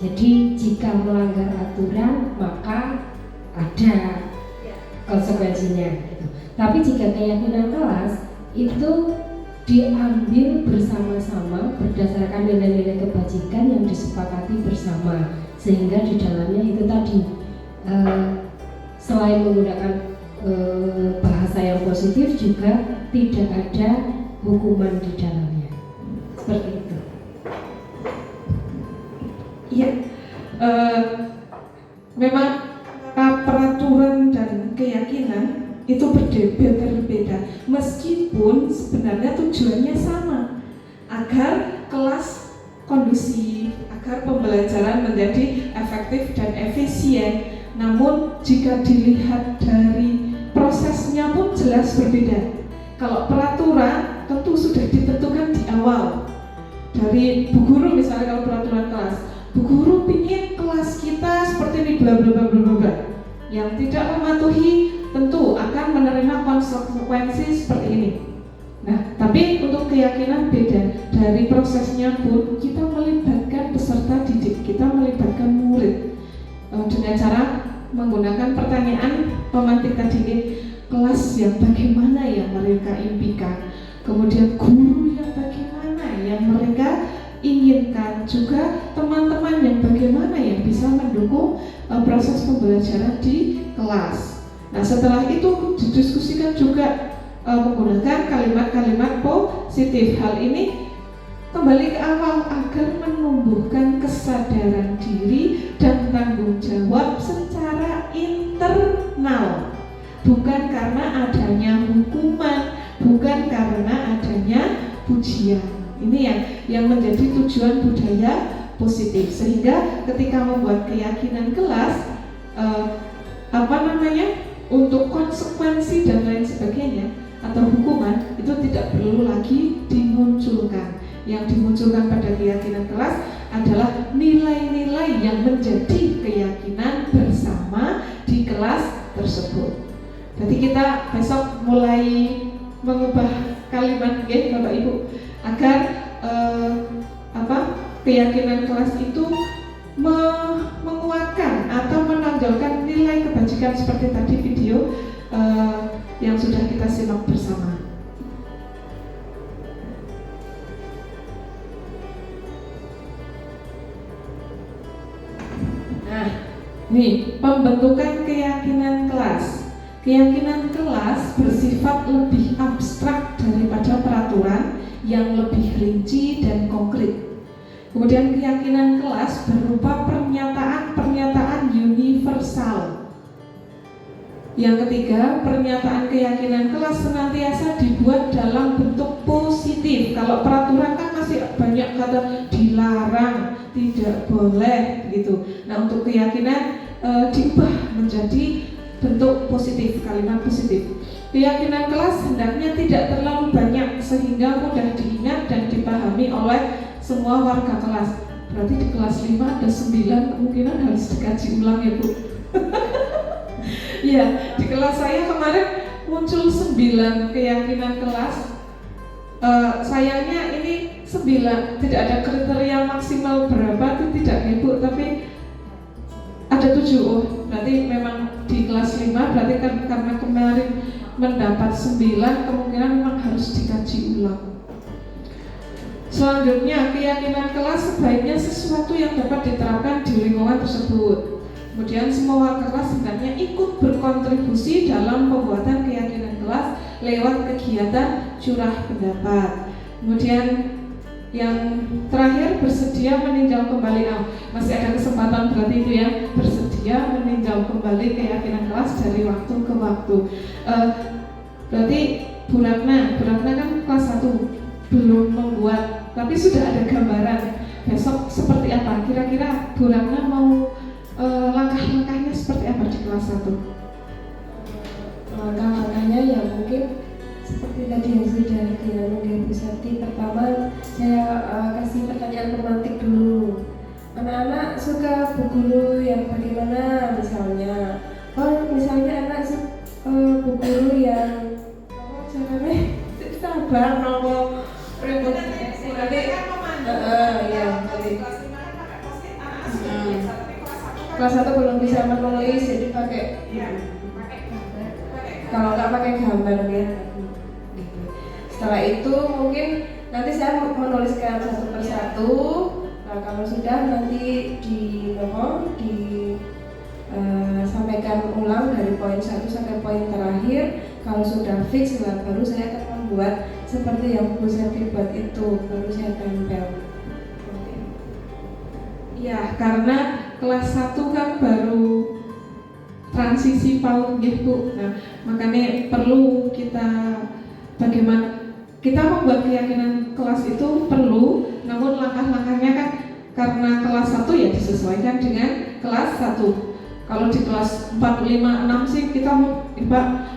Jadi jika melanggar aturan maka ada konsekuensinya gitu. Tapi jika keyakinan kelas itu diambil bersama-sama berdasarkan nilai-nilai kebajikan yang disepakati bersama, sehingga di dalamnya itu tadi selain menggunakan bahasa yang positif juga tidak ada hukuman di dalamnya, seperti itu. Iya, memang peraturan dan keyakinan itu berbeda, meskipun sebenarnya tujuannya sama, agar kelas kondusif, agar pembelajaran menjadi efektif dan efisien. Namun jika dilihat dari prosesnya pun jelas berbeda. Kalau peraturan tentu sudah ditentukan di awal dari Bu Guru, misalnya kalau peraturan kelas Bu guru pingin kelas kita seperti ini bla bla bla bla bla. Yang tidak mematuhi tentu akan menerima konsekuensi seperti ini. Nah, tapi untuk keyakinan beda. Dari prosesnya pun kita melibatkan peserta didik, kita melibatkan murid dengan cara menggunakan pertanyaan pemantik tadi, kelas yang bagaimana yang mereka impikan, kemudian guru yang bagaimana yang mereka inginkan, juga teman-teman yang bagaimana yang bisa mendukung proses pembelajaran di kelas. Nah, setelah itu didiskusikan juga menggunakan kalimat-kalimat positif. Hal ini kembali ke awal agar menumbuhkan kesadaran diri dan tanggung jawab secara internal, bukan karena adanya hukuman, bukan karena adanya pujian. Ini yang menjadi tujuan budaya positif. Sehingga ketika membuat keyakinan kelas, untuk konsekuensi dan lain sebagainya atau hukuman itu tidak perlu lagi dimunculkan. Yang dimunculkan pada keyakinan kelas adalah nilai-nilai yang menjadi keyakinan bersama di kelas tersebut. Jadi kita besok mulai mengubah kalimat Bapak Ibu agar keyakinan kelas itu menguatkan atau menonjolkan nilai kebajikan seperti tadi video yang sudah kita simak bersama. Nah, nih pembentukan keyakinan kelas. Keyakinan kelas bersifat lebih abstrak daripada peraturan yang lebih rinci dan konkret. Kemudian keyakinan kelas berupa pernyataan-pernyataan universal. Yang ketiga, pernyataan keyakinan kelas senantiasa dibuat dalam bentuk positif. Kalau peraturan kan masih banyak kata dilarang, tidak boleh gitu. Nah, untuk keyakinan diubah menjadi bentuk positif, kalimat positif. Keyakinan kelas hendaknya tidak terlalu banyak sehingga mudah diingat dan dipahami oleh semua warga kelas. Berarti di kelas 5 ada 9 kemungkinan harus dikaji ulang ya Bu. Ya, di kelas saya kemarin muncul 9 keyakinan kelas. Sayangnya ini 9, tidak ada kriteria maksimal berapa itu tidak ya Bu, tapi ada 7. Oh, berarti memang di kelas 5 berarti kan karena kemarin mendapat 9 kemungkinan memang harus dikaji ulang. Selanjutnya, keyakinan kelas sebaiknya sesuatu yang dapat diterapkan di lingkungan tersebut. Kemudian semua warga kelas hendaknya ikut berkontribusi dalam pembuatan keyakinan kelas lewat kegiatan curah pendapat. Kemudian yang terakhir, bersedia meninjau kembali. Masih ada kesempatan berarti itu ya, bersedia meninjau kembali keyakinan kelas dari waktu ke waktu. Berarti Bu Ratna kan kelas 1 belum membuat, tapi sudah ada gambaran besok seperti apa. Kira-kira Bu Ratna mau langkah-langkahnya seperti apa di kelas 1? Langkah-langkahnya ya mungkin seperti tadi yang sudah dialami Bu Septi. Pertama, saya kasih pertanyaan pemantik dulu. Anak-anak suka bu guru yang bagaimana misalnya? Misalnya anak bu guru yang caranya sabar, nopo ribut nanti kelas 1 belum bisa menulis, jadi pakai kalau nggak pakai gambar ya. Setelah itu mungkin nanti saya menuliskan satu persatu. Nah, kalau sudah nanti sampaikan ulang dari poin 1 sampai poin terakhir. Kalau sudah fix, baru saya akan membuat seperti yang Bu Septi buat itu, baru saya tempel. Ya, karena kelas 1 kan baru transisi PAUD gitu. Nah, makanya perlu kita bagaimana kita membuat keyakinan kelas itu perlu, namun langkah-langkahnya kan karena kelas 1 ya disesuaikan dengan kelas 1. Kalau di kelas 4, 5, 6 sih kita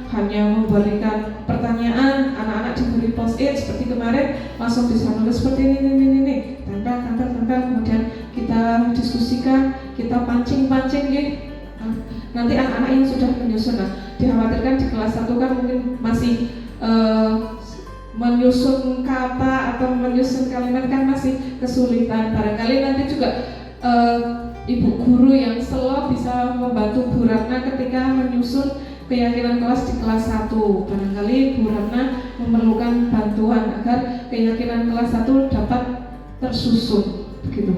hanya memberikan pertanyaan, anak-anak diberi post-it seperti kemarin, langsung bisa nulis seperti ini, tempel, kemudian kita diskusi kebajikan, kita pancing-pancing gitu. Nanti anak-anak yang sudah menyusun, dikhawatirkan di kelas 1 kan mungkin masih menyusun kata atau menyusun kalimat kan masih kesulitan. Barangkali nanti juga ibu guru yang slow bisa membantu Bu Ratna ketika menyusun keyakinan kelas di kelas 1. Barangkali Bu Ratna memerlukan bantuan agar keyakinan kelas 1 dapat tersusun, begitu.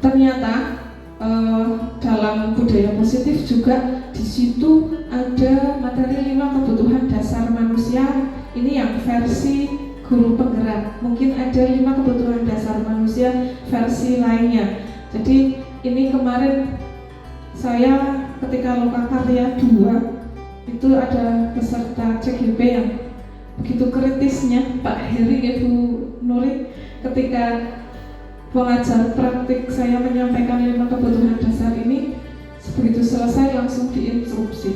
Ternyata dalam budaya positif juga di situ ada materi 5 kebutuhan dasar manusia. Ini yang versi guru penggerak. Mungkin ada 5 kebutuhan dasar manusia versi lainnya. Jadi ini kemarin saya ketika Lokakarya 2 itu ada peserta CGP yang begitu kritisnya Pak Heri ya Bu Nuri ketika pengajar praktik saya menyampaikan 5 kebutuhan dasar ini, begitu selesai langsung diinstruksi,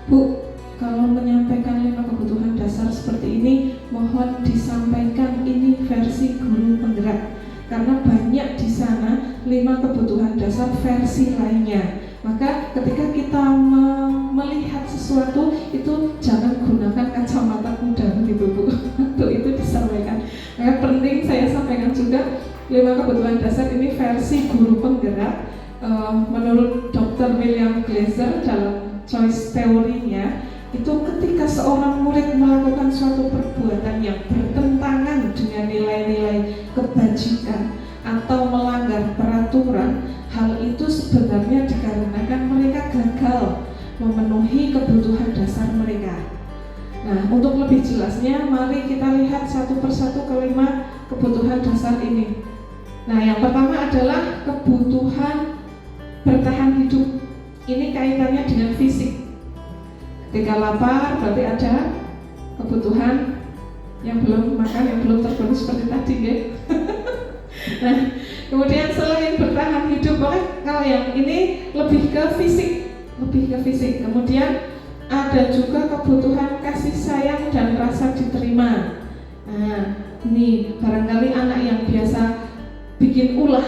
Bu, kalau menyampaikan 5 kebutuhan dasar seperti ini mohon disampaikan ini versi guru penggerak karena banyak di sana 5 kebutuhan dasar versi lainnya. Maka ketika kita melihat sesuatu itu jangan gunakan kacamata kuda gitu Bu. Untuk itu disampaikan. Maka penting saya sampaikan juga 5 kebutuhan dasar ini versi guru penggerak menurut Dr. William Glaser dalam choice teorinya itu ketika seorang murid melakukan suatu perbuatan yang bertentangan dengan nilai-nilai kebajikan atau melanggar peraturan, hal itu sebenarnya dikarenakan mereka gagal memenuhi kebutuhan dasar mereka. Nah, untuk lebih jelasnya mari kita lihat satu persatu kelima kebutuhan dasar ini. Nah, yang pertama adalah kebutuhan bertahan hidup. Ini kaitannya dengan fisik. Ketika lapar berarti ada kebutuhan yang belum makan, yang belum terpenuhi seperti tadi ya. Nah, kemudian selain bertahan hidup, kalau yang ini lebih ke fisik, Kemudian ada juga kebutuhan kasih sayang dan rasa diterima. Nah, ini barangkali anak yang biasa bikin ulah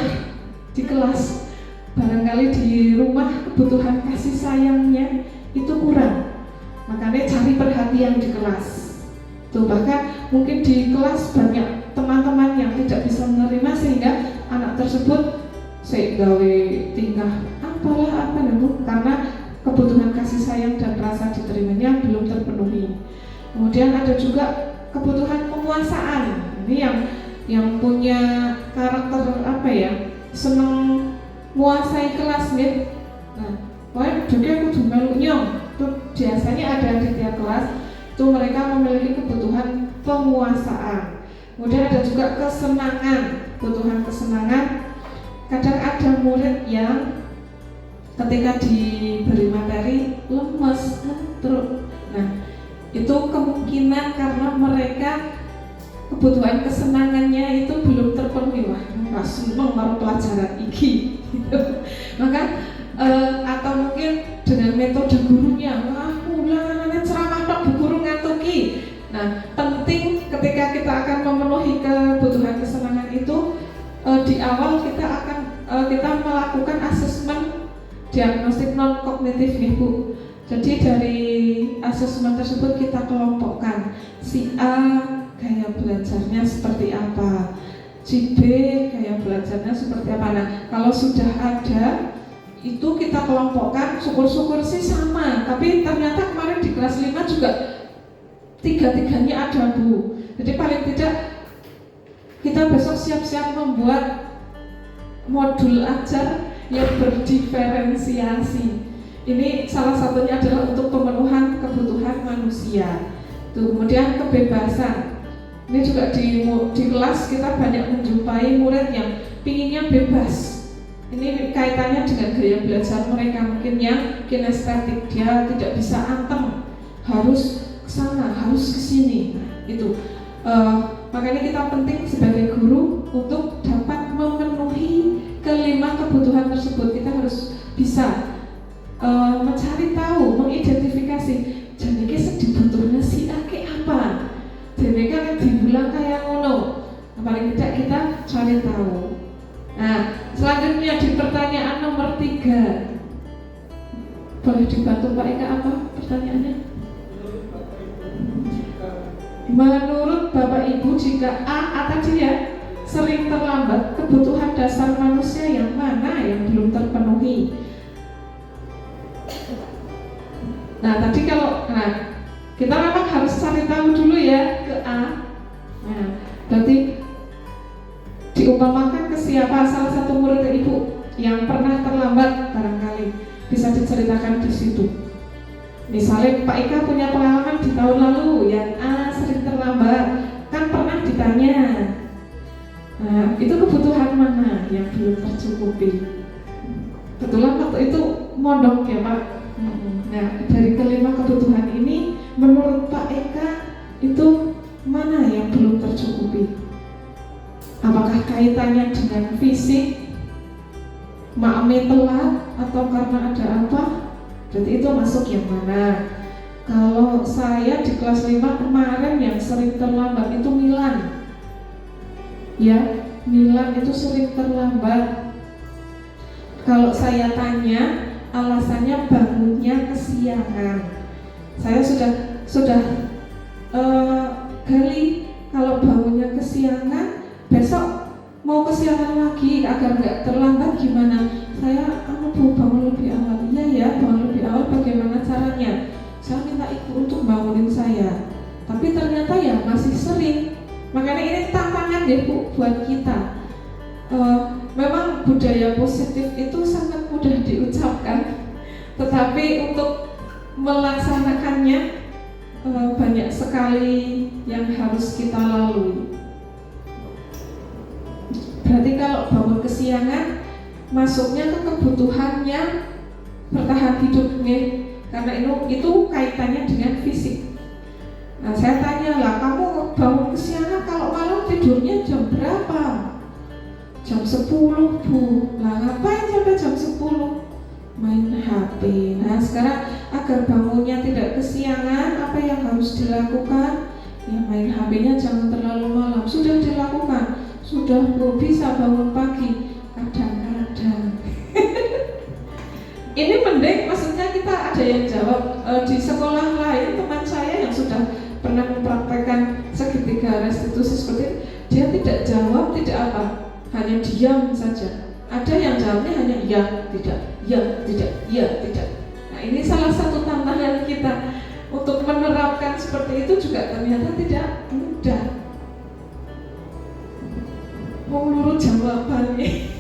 di kelas, barangkali di rumah kebutuhan kasih sayangnya itu kurang, makanya cari perhatian di kelas. Tuh, bahkan mungkin di kelas banyak teman-teman yang tidak bisa menerima sehingga anak tersebut gawe tingkah apalah karena kebutuhan kasih sayang dan rasa diterimanya belum terpenuhi. Kemudian ada juga kebutuhan penguasaan. Ini yang punya karakter senang menguasai kelas gitu. Nah, pokoknya juga kudu melu nyong. Itu biasanya ada di tiap kelas. Itu mereka memiliki kebutuhan penguasaan. Kemudian ada juga kesenangan, kebutuhan kesenangan. Kadang ada murid yang ketika diberi materi lemes, ngetruk. Nah, itu kemungkinan karena mereka kebutuhan kesenangannya itu belum terpenuhi. Wah, seneng karo pelajaran iki gitu. Maka atau mungkin dengan metode gurunya, wah ulangannya ceramah tok Bu Guru ngantuki. Nah, penting ketika kita akan memenuhi kebutuhan kesenangan itu di awal kita melakukan asesmen diagnostik non kognitif nih Bu. Jadi dari asesmen tersebut kita kelompokkan si A gaya belajarnya seperti apa, si B gaya belajarnya seperti apa. Nah, kalau sudah ada itu kita kelompokkan, syukur-syukur sih sama, tapi ternyata kemarin di kelas 5 juga tiga-tiganya ada Bu. Jadi paling tidak kita besok siap-siap membuat modul ajar yang berdiferensiasi. Ini salah satunya adalah untuk pemenuhan kebutuhan manusia. Tuh, kemudian kebebasan. Ini juga di kelas kita banyak menjumpai murid yang pinginnya bebas. Ini kaitannya dengan gaya belajar mereka, mungkin yang kinestetik, dia tidak bisa anteng, harus ke sana, harus ke sini. Nah, itu. Makanya kita penting sebagai guru untuk dapat memenuhi kelima kebutuhan tersebut. Kita harus bisa mencari tahu, mengidentifikasi jadi dibutuhnya si A ke apa. paling tidak kita cari tahu. Nah, selanjutnya di pertanyaan nomor 3, boleh dibantu Pak Eka apa pertanyaannya? Menurut Bapak Ibu, jika A tadi ya sering terlambat, kebutuhan dasar manusia yang mana yang belum terpenuhi? Nah tadi kita memang harus cari tahu dulu ya ke A. Nah, berarti diumpamakan ke siapa? Salah satu murid Ibu yang pernah terlambat barangkali bisa diceritakan di situ. Misalnya Pak Ika punya pengalaman di tahun lalu yang A sering terlambat, kan pernah ditanya. Nah, itu kebutuhan mana yang belum tercukupi? Kebetulan waktu itu mondok ya Pak. Nah, dari kelima kebutuhan ini, menurut Pak Eka itu mana yang belum tercukupi? Apakah kaitannya dengan fisik, maame telat, atau karena ada apa? Berarti itu masuk yang mana? Kalau saya di kelas 5 kemarin yang sering terlambat itu Milan. Ya, Milan itu sering terlambat. Kalau saya tanya, alasannya bangunnya kesiangan. Saya sudah gali, kalau bangunnya kesiangan, besok mau kesiangan lagi agar nggak terlambat gimana? Saya bangun lebih awal. Iya ya, bangun lebih awal. Bagaimana caranya? Saya minta ibu untuk bangunin saya, tapi ternyata ya masih sering. Makanya ini tantangan deh Bu buat kita. Memang budaya positif itu sangat mudah diucapkan, tetapi untuk melaksanakannya banyak sekali yang harus kita lalui. Berarti kalau bangun kesiangan, masuknya ke kebutuhan yang bertahan hidup nih, karena itu kaitannya dengan fisik. Nah saya tanya lah, kamu bangun kesiangan kalau malam tidurnya jam berapa? Jam 10 Bu. Lah ngapain sampai jam 10? Main HP. Nah sekarang agar bangunnya tidak kesiangan, apa yang harus dilakukan? Ya main HP-nya jangan terlalu malam. Sudah dilakukan? Sudah Bu, bisa bangun pagi. Kadang-kadang ini mending, maksudnya kita ada yang jawab di sekolah lain, teman saya yang sudah pernah mempraktekkan segitiga restitusi seperti itu, dia tidak jawab, tidak apa, hanya diam saja. Ada yang jawabnya hanya ya, tidak, ya, tidak, ya, tidak. Nah ini salah satu tantangan kita untuk menerapkan seperti itu juga ternyata tidak mudah. Mau lurut jawabannya.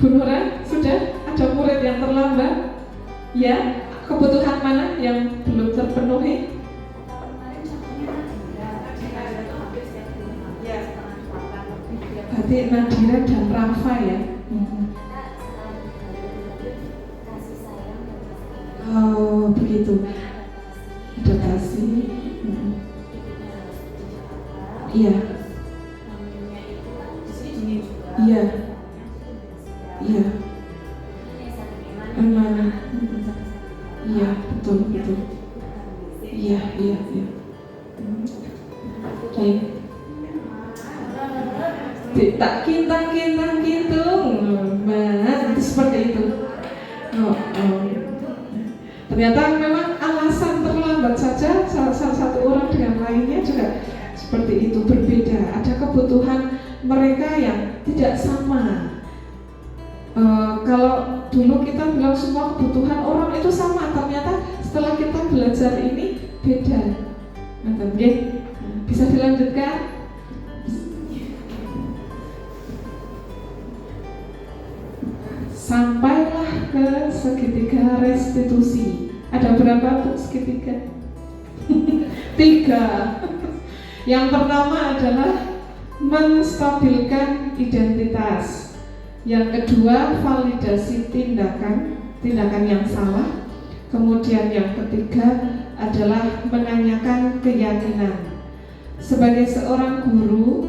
Bu Nura, sudah ada murid yang terlambat? Ya, kebutuhan mana yang belum terpenuhi? Berarti Nadira dan Rafa ya? Oh, begitu. Adaptasi. Iya. Iya. Iya. Mana? Iya, betul. Iya. Oke. Tak kintang kintung, itu seperti itu. Ternyata memang alasan terlambat saja salah satu orang dengan lainnya juga seperti itu, berbeda. Ada kebutuhan mereka yang tidak sama. Kalau dulu kita bilang semua kebutuhan orang itu sama, ternyata setelah kita belajar ini beda. Bisa dilanjutkan? Sampailah ke segitiga restitusi. Ada berapa Bu segitiga? 3. Yang pertama adalah menstabilkan identitas. Yang kedua, validasi tindakan yang salah. Kemudian yang ketiga adalah menanyakan keyakinan. Sebagai seorang guru,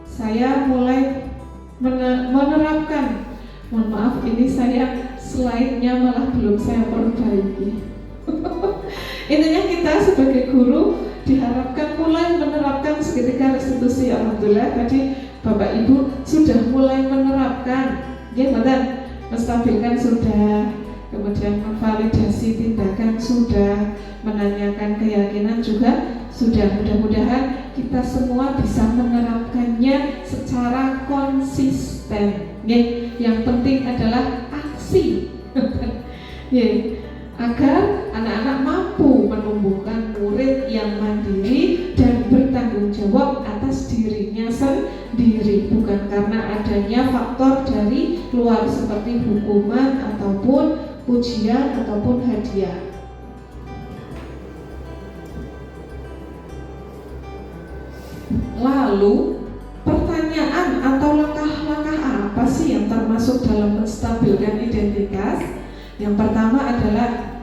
saya mulai menerapkan, mohon maaf ini saya slide-nya malah belum saya perbaiki. Intinya kita sebagai guru diharapkan mulai menerapkan seketika restitusi. Alhamdulillah tadi Bapak Ibu sudah mulai menerapkan, ya benar, menstabilkan sudah, kemudian memvalidasi tindakan sudah, menanyakan keyakinan juga sudah. Mudah-mudahan kita semua bisa menerapkannya secara konsisten. Yang penting adalah aksi. Agar anak-anak mampu menumbuhkan murid yang mandiri dan bertanggung jawab atas dirinya sendiri, bukan karena adanya faktor dari luar seperti hukuman ataupun pujian ataupun hadiah. Lalu pertanyaan atau langkah-langkah apa sih yang termasuk dalam menstabilkan identitas? Yang pertama adalah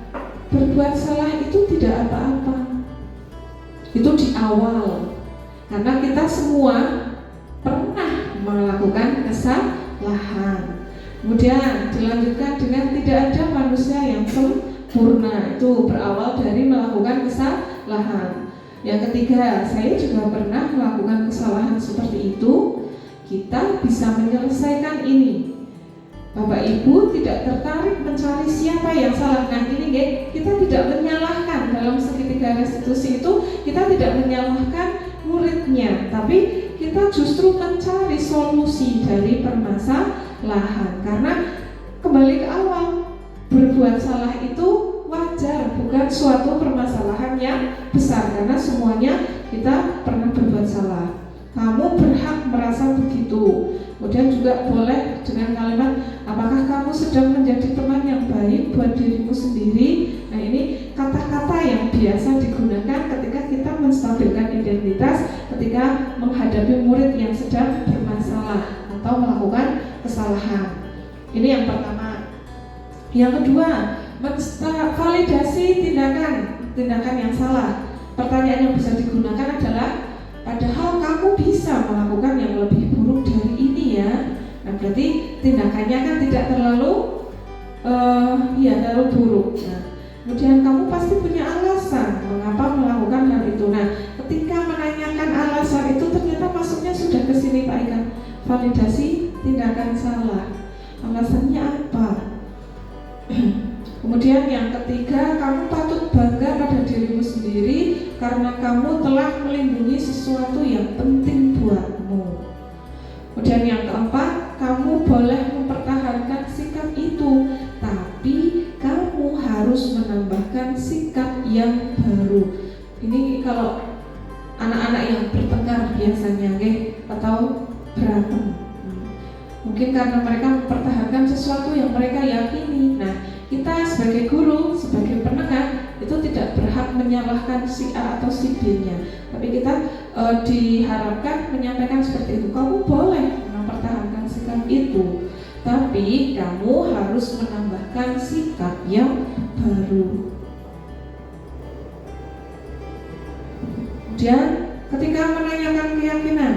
berbuat salah itu tidak apa-apa. Itu di awal. Karena kita semua pernah melakukan kesalahan. Kemudian dilanjutkan dengan tidak ada manusia yang sempurna. Itu berawal dari melakukan kesalahan. Yang ketiga, saya juga pernah melakukan kesalahan seperti itu. Kita bisa menyelesaikan ini. Bapak Ibu tidak tertarik mencari siapa yang salah. Nah ini kita tidak menyalahkan dalam segitiga restitusi itu, kita tidak menyalahkan muridnya, tapi kita justru mencari solusi dari permasalahan. Karena kembali ke awal, berbuat salah itu wajar, bukan suatu permasalahan yang besar, karena semuanya kita pernah berbuat salah. Kamu berhak merasa begitu. Kemudian juga boleh dengan kalimat, apakah kamu sedang menjadi teman yang baik buat dirimu sendiri? Nah ini kata-kata yang biasa digunakan ketika kita menstabilkan identitas, ketika menghadapi murid yang sedang bermasalah atau melakukan kesalahan. Ini yang pertama. Yang kedua, validasi tindakan yang salah. Pertanyaan yang bisa digunakan adalah, padahal kamu bisa melakukan yang lebih buruk dari ini ya. Nah berarti tindakannya kan tidak terlalu terlalu buruk. Nah, kemudian kamu pasti punya alasan mengapa melakukan hal itu. Nah ketika menanyakan alasan itu ternyata masuknya sudah ke sini Pak Ika. Validasi tindakan salah. Alasannya apa? Kemudian yang ketiga, kamu patut bangga pada dirimu sendiri karena kamu telah melindungi sesuatu yang penting buatmu. Kemudian yang keempat, kamu boleh mempertahankan sikap itu, tapi kamu harus menambahkan sikap yang baru. Ini kalau anak-anak yang bertengkar biasanya, atau berantem. Mungkin karena mereka mempertahankan sesuatu yang mereka yakini. Nah, kita sebagai guru, sebagai penengah itu tidak berhak menyalahkan si A atau si B-nya, tapi kita diharapkan menyampaikan seperti itu. Kamu boleh mempertahankan sikap itu, tapi kamu harus menambahkan sikap yang baru. Kemudian ketika menanyakan keyakinan,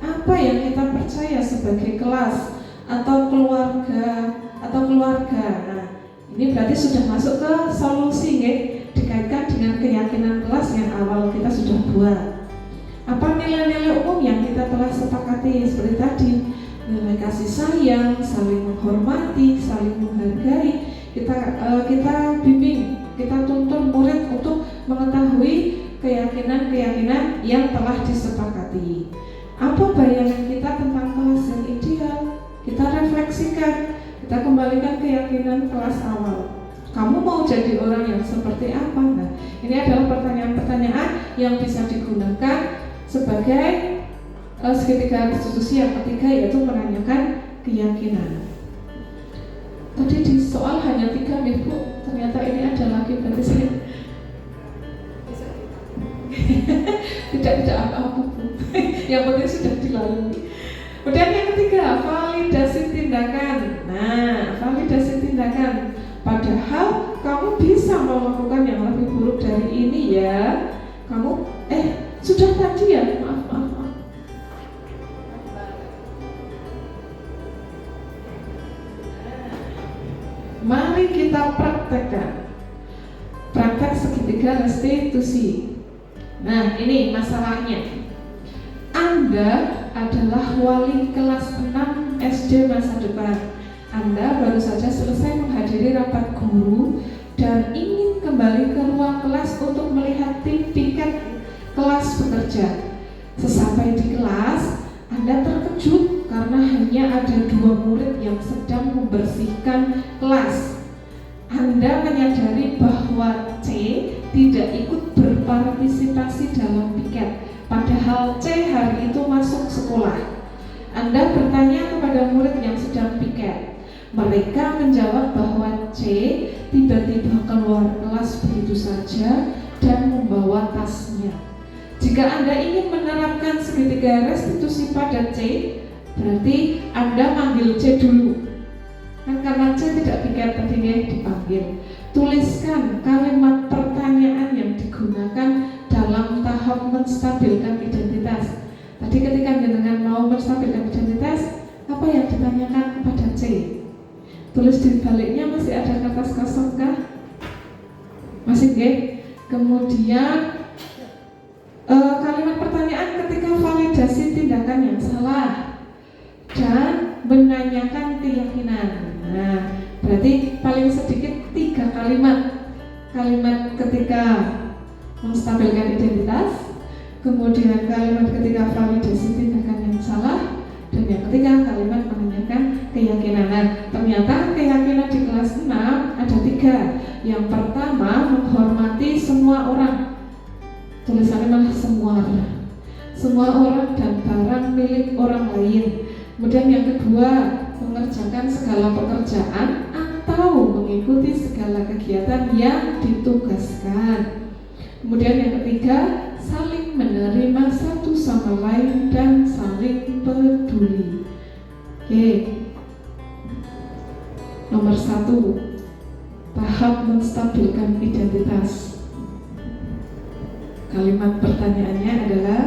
apa yang kita percaya sebagai kelas atau keluarga Nah, ini berarti sudah masuk ke solusi dikaitkan dengan keyakinan kelas yang awal kita sudah buat. Apa nilai-nilai umum yang kita telah sepakati seperti tadi? Nilai kasih sayang, saling menghormati, saling menghargai. Kita bimbing, kita tuntun murid untuk mengetahui keyakinan-keyakinan yang telah disepakati. Apa bayangan kita tentang kelas yang ideal? Kita refleksikan, kita kembalikan keyakinan kelas awal. Kamu mau jadi orang yang seperti apa? Nah, ini adalah pertanyaan-pertanyaan yang bisa digunakan sebagai segitiga restitusi yang ketiga, yaitu menanyakan keyakinan. Tadi di soal hanya 3 nih Bu, ternyata ini ada lagi, berarti saya tidak apa-apa Bu. Yang penting sudah dilalui. Kemudian yang ketiga, validasi tindakan. Nah, validasi tindakan. Padahal kamu bisa melakukan yang lebih buruk dari ini ya. Kamu sudah tadi ya, maaf. Mari kita praktekkan. Praktek segitiga ketiga restitusi. Nah, ini masalahnya. Anda adalah wali kelas 6 SD masa depan. Anda baru saja selesai menghadiri rapat guru dan ingin kembali ke ruang kelas untuk melihat tiket kelas bekerja. Sesampai di kelas, Anda terkejut karena hanya ada 2 murid yang sedang membersihkan kelas. Anda menyadari bahwa C tidak ikut berpartisipasi dalam piket, padahal C hari itu masuk sekolah. Anda bertanya kepada murid yang sedang piket. Mereka menjawab bahwa C tiba-tiba keluar kelas begitu saja dan membawa tasnya. Jika Anda ingin menerapkan segitiga restitusi pada C, berarti Anda manggil C dulu. Kan karena C tidak piket tadinya dipanggil. Tuliskan kalimat pertanyaan yang digunakan dalam tahap menstabilkan identitas. Tadi ketika jenengan mau menstabilkan identitas, apa yang ditanyakan kepada C? Tulis di baliknya masih ada kertas kosong kah? Masih nggih? Kemudian kalimat pertanyaan ketika validasi tindakan yang salah dan menanyakan keyakinan. Nah, berarti paling sedikit 3 kalimat. Kalimat ketika menstabilkan identitas, kemudian kalimat ketika validasi tindakan yang salah, dan yang ketiga kalimat menanyakan keyakinan. Nah, ternyata keyakinan di kelas 6 ada 3. Yang pertama, menghormati semua orang. Tulisannya malah semua orang dan barang milik orang lain. Kemudian yang kedua, mengerjakan segala pekerjaan atau mengikuti segala kegiatan yang ditugaskan. Kemudian yang ketiga, saling menerima satu sama lain dan saling peduli. Oke. Nomor 1, tahap menstabilkan identitas. Kalimat pertanyaannya adalah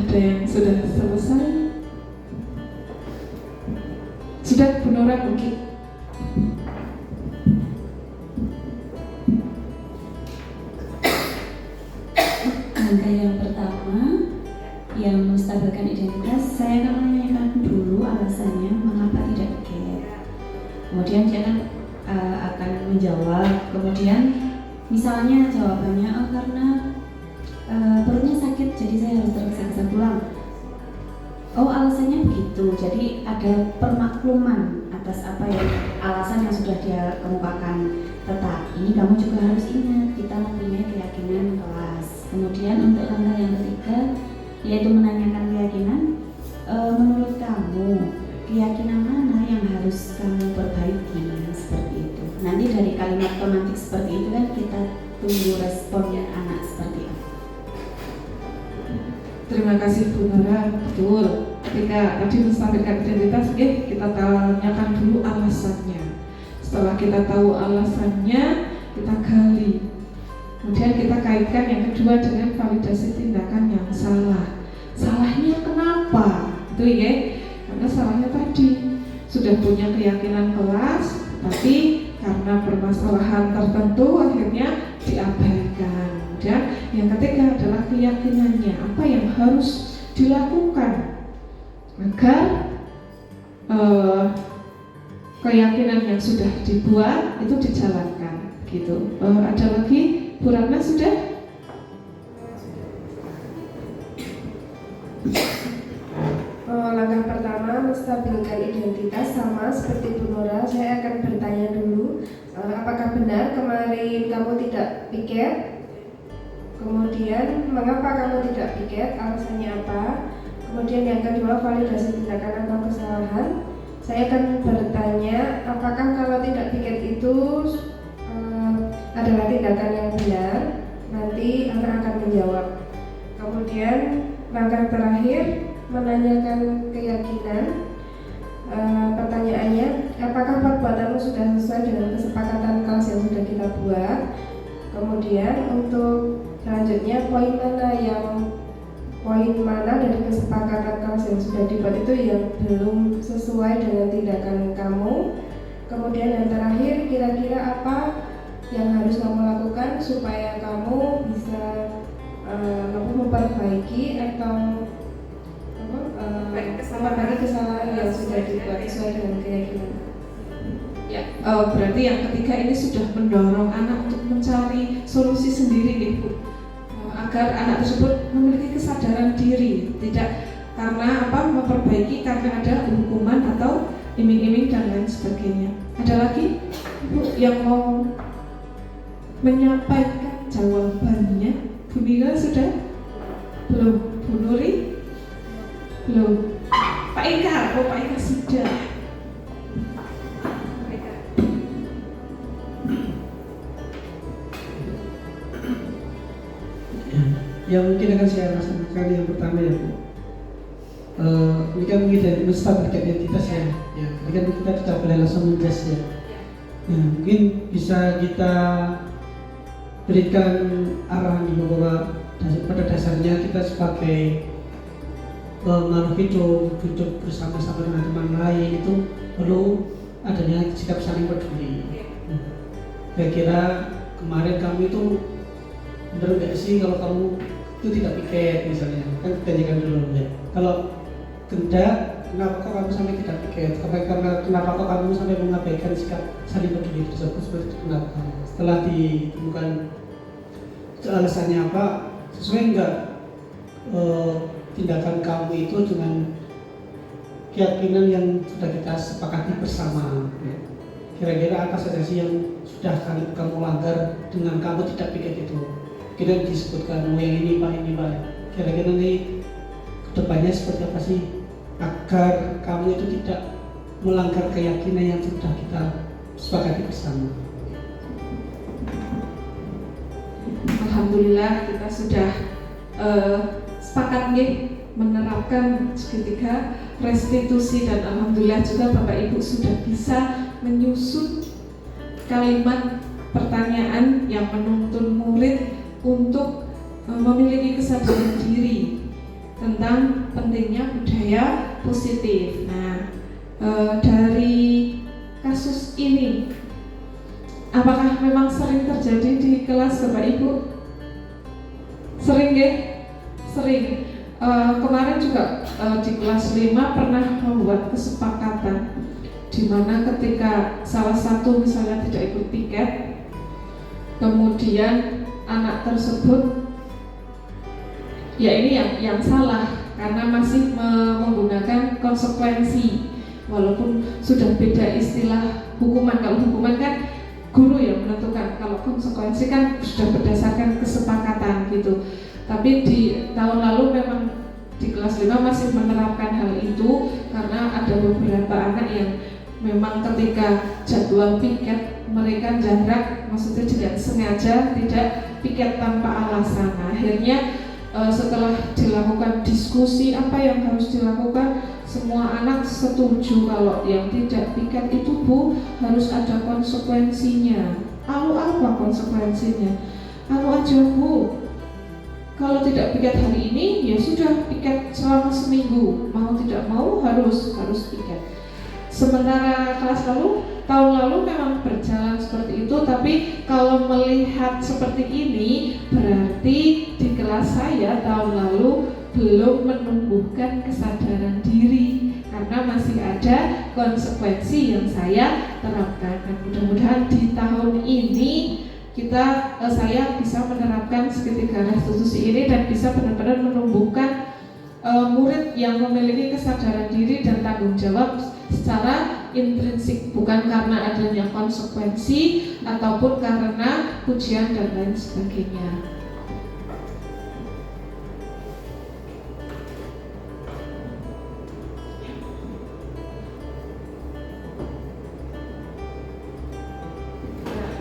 ada yang sudah selesai? Sudah, Bu Nora, mungkin. Langkah yang pertama yang menstabilkan identitas, saya akan menanyakan dulu alasannya Kemudian dia kan akan menjawab, kemudian misalnya jawabannya karena perutnya sakit jadi saya harus tergesa-gesa pulang. Oh, alasannya begitu. Jadi ada permakluman atas apa yang alasan yang sudah dia kemukakan. Tetapi kamu juga harus ingat kita mempunyai keyakinan kelas. Kemudian untuk langkah yang ketiga yaitu menanyakan keyakinan. Menurut kamu keyakinan mana yang harus kamu perbaiki? Seperti itu. Nanti dari kalimat pemantik seperti itu kan kita tunggu responnya anak seperti apa. Terima kasih Bu Nora. Betul. Ketika tadi menstabilkan identitas, kita tanyakan dulu alasannya. Setelah kita tahu alasannya, kita gali. Kemudian kita kaitkan yang kedua dengan validasi tindakan yang salah. Salahnya kenapa? Itu ya. Karena salahnya tadi sudah punya keyakinan kelas, tapi karena permasalahan tertentu akhirnya diabaikan. Dan yang ketiga adalah keyakinannya, apa yang harus dilakukan agar keyakinan yang sudah dibuat itu dijalankan, gitu. Ada lagi, Bu Ratna sudah? Langkah pertama menstabilkan identitas sama seperti Bu Nora. Saya akan bertanya dulu, apakah benar kemarin kamu tidak piket? Kemudian mengapa kamu tidak piket? Alasannya apa? Kemudian yang kedua validasi tindakan atau kesalahan. Saya akan bertanya apakah kalau tidak piket itu adalah tindakan yang benar. Nanti anak akan menjawab. Kemudian langkah terakhir menanyakan keyakinan. Pertanyaannya, apakah perbuatanmu sudah sesuai dengan kesepakatan kelas yang sudah kita buat? Kemudian untuk selanjutnya poin mana dari kesepakatan kelas yang sudah dibuat itu yang belum sesuai dengan tindakan kamu. Kemudian yang terakhir, kira-kira apa yang harus kamu lakukan supaya kamu bisa memperbaiki atau memperbaiki kesalahan yang sudah dibuat sesuai dengan keyakinan. Ya, berarti yang ketiga ini sudah mendorong anak untuk mencari solusi sendiri, Bu, agar anak tersebut memiliki kesadaran diri, tidak karena memperbaiki karena ada hukuman atau iming-iming dan lain sebagainya. Ada lagi, Ibu, yang mau menyampaikan jawabannya? Bu Mila sudah? Belum? Bu Nuri? Belum? Pak Ika? Oh, Pak Ika sudah. Yang mungkin akan saya rasakan yang pertama ya Bu, ini kan menstabilkan identitas ya. Ini kan kita tidak boleh langsung menjudge ya. Mungkin bisa kita berikan arahan bahwa pada dasarnya kita sebagai makhluk hidup bersama-sama dengan teman lain itu perlu adanya sikap saling peduli. Kira-kira kemarin kamu itu benar nggak sih kalau kamu itu tidak piket misalnya, kan tanyakan dulu ya. Kalau tidak, kenapa kok kamu sampai tidak piket? Kenapa kok kamu sampai mengabaikan sikap saling peduli tersebut? Seperti kenapa? Setelah ditemukan alasannya apa, sesuai enggak tindakan kamu itu dengan keyakinan yang sudah kita sepakati bersama. Kira-kira apa saja sih yang sudah kamu langgar dengan kamu tidak piket itu? Kita disebutkan yang ini Pak. Kira-kira nanti kedepannya seperti apa sih agar kamu itu tidak melanggar keyakinan yang sudah kita sepakati bersama. Alhamdulillah kita sudah sepakat menerapkan segitiga restitusi, dan alhamdulillah juga Bapak Ibu sudah bisa menyusun kalimat pertanyaan yang menuntun murid untuk memiliki kesadaran diri tentang pentingnya budaya positif. Nah, dari kasus ini, apakah memang sering terjadi di kelas Bapak Ibu? Sering Sering. Kemarin juga di kelas 5 pernah membuat kesepakatan dimana ketika salah satu misalnya tidak ikut piket, kemudian anak tersebut, ya ini yang salah karena masih menggunakan konsekuensi, walaupun sudah beda istilah hukuman. Kalau hukuman kan guru yang menentukan, kalau konsekuensi kan sudah berdasarkan kesepakatan gitu. Tapi di tahun lalu memang di kelas 5 masih menerapkan hal itu karena ada beberapa anak yang memang ketika jadwal piket mereka jarak, maksudnya dengan sengaja tidak piket tanpa alasan. Nah, akhirnya setelah dilakukan diskusi apa yang harus dilakukan, semua anak setuju kalau yang tidak piket itu Bu harus ada konsekuensinya. Apa konsekuensinya? Aja Bu, kalau tidak piket hari ini ya sudah piket selama seminggu, mau tidak mau harus piket. Sementara tahun lalu memang berjalan seperti itu, tapi kalau melihat seperti ini berarti di kelas saya tahun lalu belum menumbuhkan kesadaran diri karena masih ada konsekuensi yang saya terapkan. Dan mudah-mudahan di tahun ini saya bisa menerapkan segitiga restitusi ini dan bisa benar-benar menumbuhkan murid yang memiliki kesadaran diri dan tanggung jawab secara intrinsik, bukan karena adanya konsekuensi ataupun karena pujian dan lain sebagainya.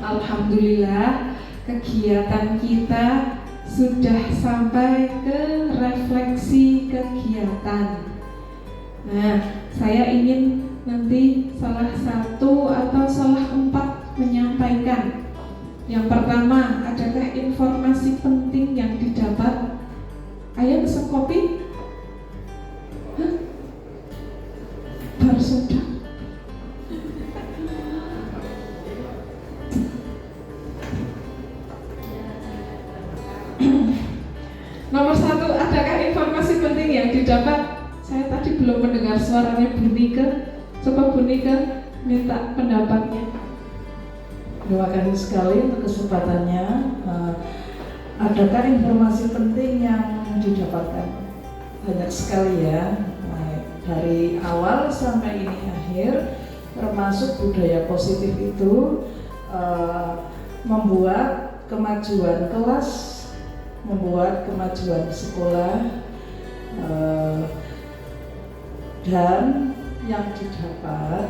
Alhamdulillah, kegiatan kita sudah sampai ke refleksi kegiatan. Nah, saya ingin nanti salah satu atau salah 4 menyampaikan. Yang pertama, adakah informasi penting yang didapat? Ayo pesen kopi? Baru sudah. Nomor 1, adakah informasi penting yang didapat? Saya tadi belum mendengar suaranya Bu Nika. Coba Bu Nika minta pendapatnya. Terima kasih sekali untuk kesempatannya. Adakah informasi penting yang didapatkan? Banyak sekali ya. Dari awal sampai ini akhir, termasuk budaya positif itu membuat kemajuan kelas, membuat kemajuan sekolah, dan yang didapat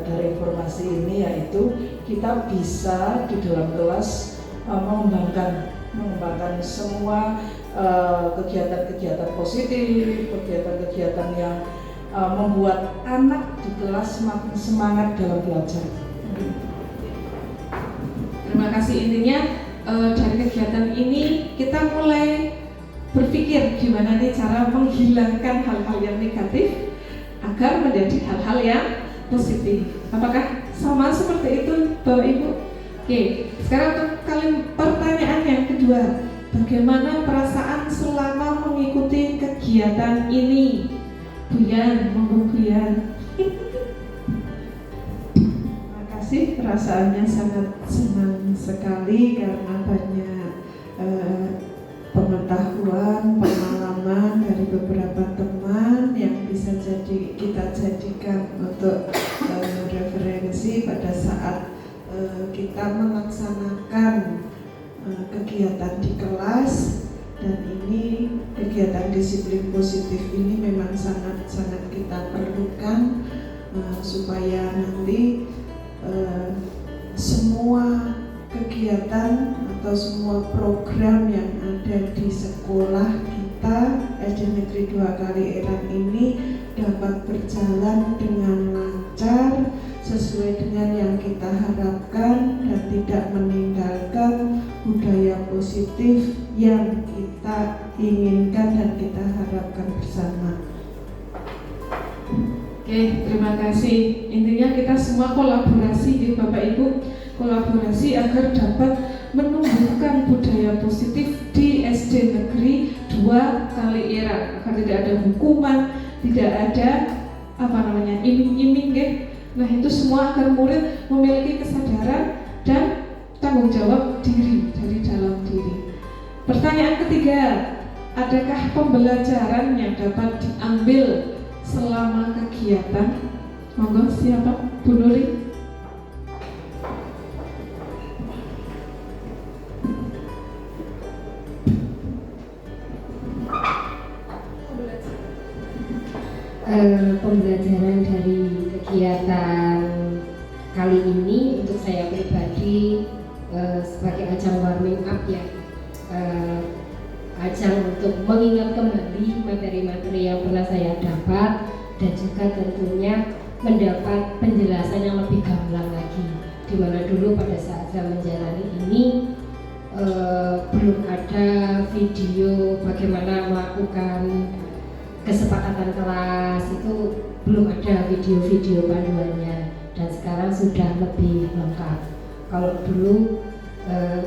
dari informasi ini yaitu kita bisa di dalam kelas mengembangkan semua kegiatan-kegiatan positif, kegiatan-kegiatan yang membuat anak di kelas semakin semangat dalam belajar. Terima kasih. Intinya dari kegiatan ini kita mulai berpikir gimana nih cara menghilangkan hal-hal yang negatif agar menjadi hal-hal yang positif. Apakah sama seperti itu Bapak Ibu? Oke, sekarang untuk pertanyaan yang kedua, bagaimana perasaan selama mengikuti kegiatan ini? Buyan, monggo Buyan. Terima kasih, perasaannya sangat senang sekali karena banyak pengetahuan, pengalaman dari beberapa teman yang bisa kita jadikan untuk referensi pada saat kita melaksanakan kegiatan di kelas. Dan ini kegiatan disiplin positif ini memang sangat-sangat kita perlukan supaya nanti semua kegiatan atau semua program yang ada di sekolah kita SD Negeri 2 Kaliiran ini dapat berjalan dengan lancar sesuai dengan yang kita harapkan dan tidak meninggalkan budaya positif yang kita inginkan dan kita harapkan bersama. Oke, terima kasih. Intinya kita semua kolaborasi di Bapak Ibu, kolaborasi agar dapat menumbuhkan budaya positif di SD Negeri 2 Kaliiran, agar tidak ada hukuman, tidak ada iming-iming Nah, itu semua agar murid memiliki kesadaran dan tanggung jawab diri dari dalam diri. Pertanyaan ketiga, adakah pembelajaran yang dapat diambil selama kegiatan? Monggo, siapa? Bu Nuri. Pembelajaran dari kegiatan kali ini untuk saya pribadi sebagai ajang warming up ya, ajang untuk mengingat kembali materi-materi yang pernah saya dapat dan juga tentunya mendapat penjelasan yang lebih gamblang lagi, dimana dulu pada saat saya menjalani ini belum ada video bagaimana melakukan kesepakatan kelas, itu belum ada video-video panduannya, dan sekarang sudah lebih lengkap. Kalau dulu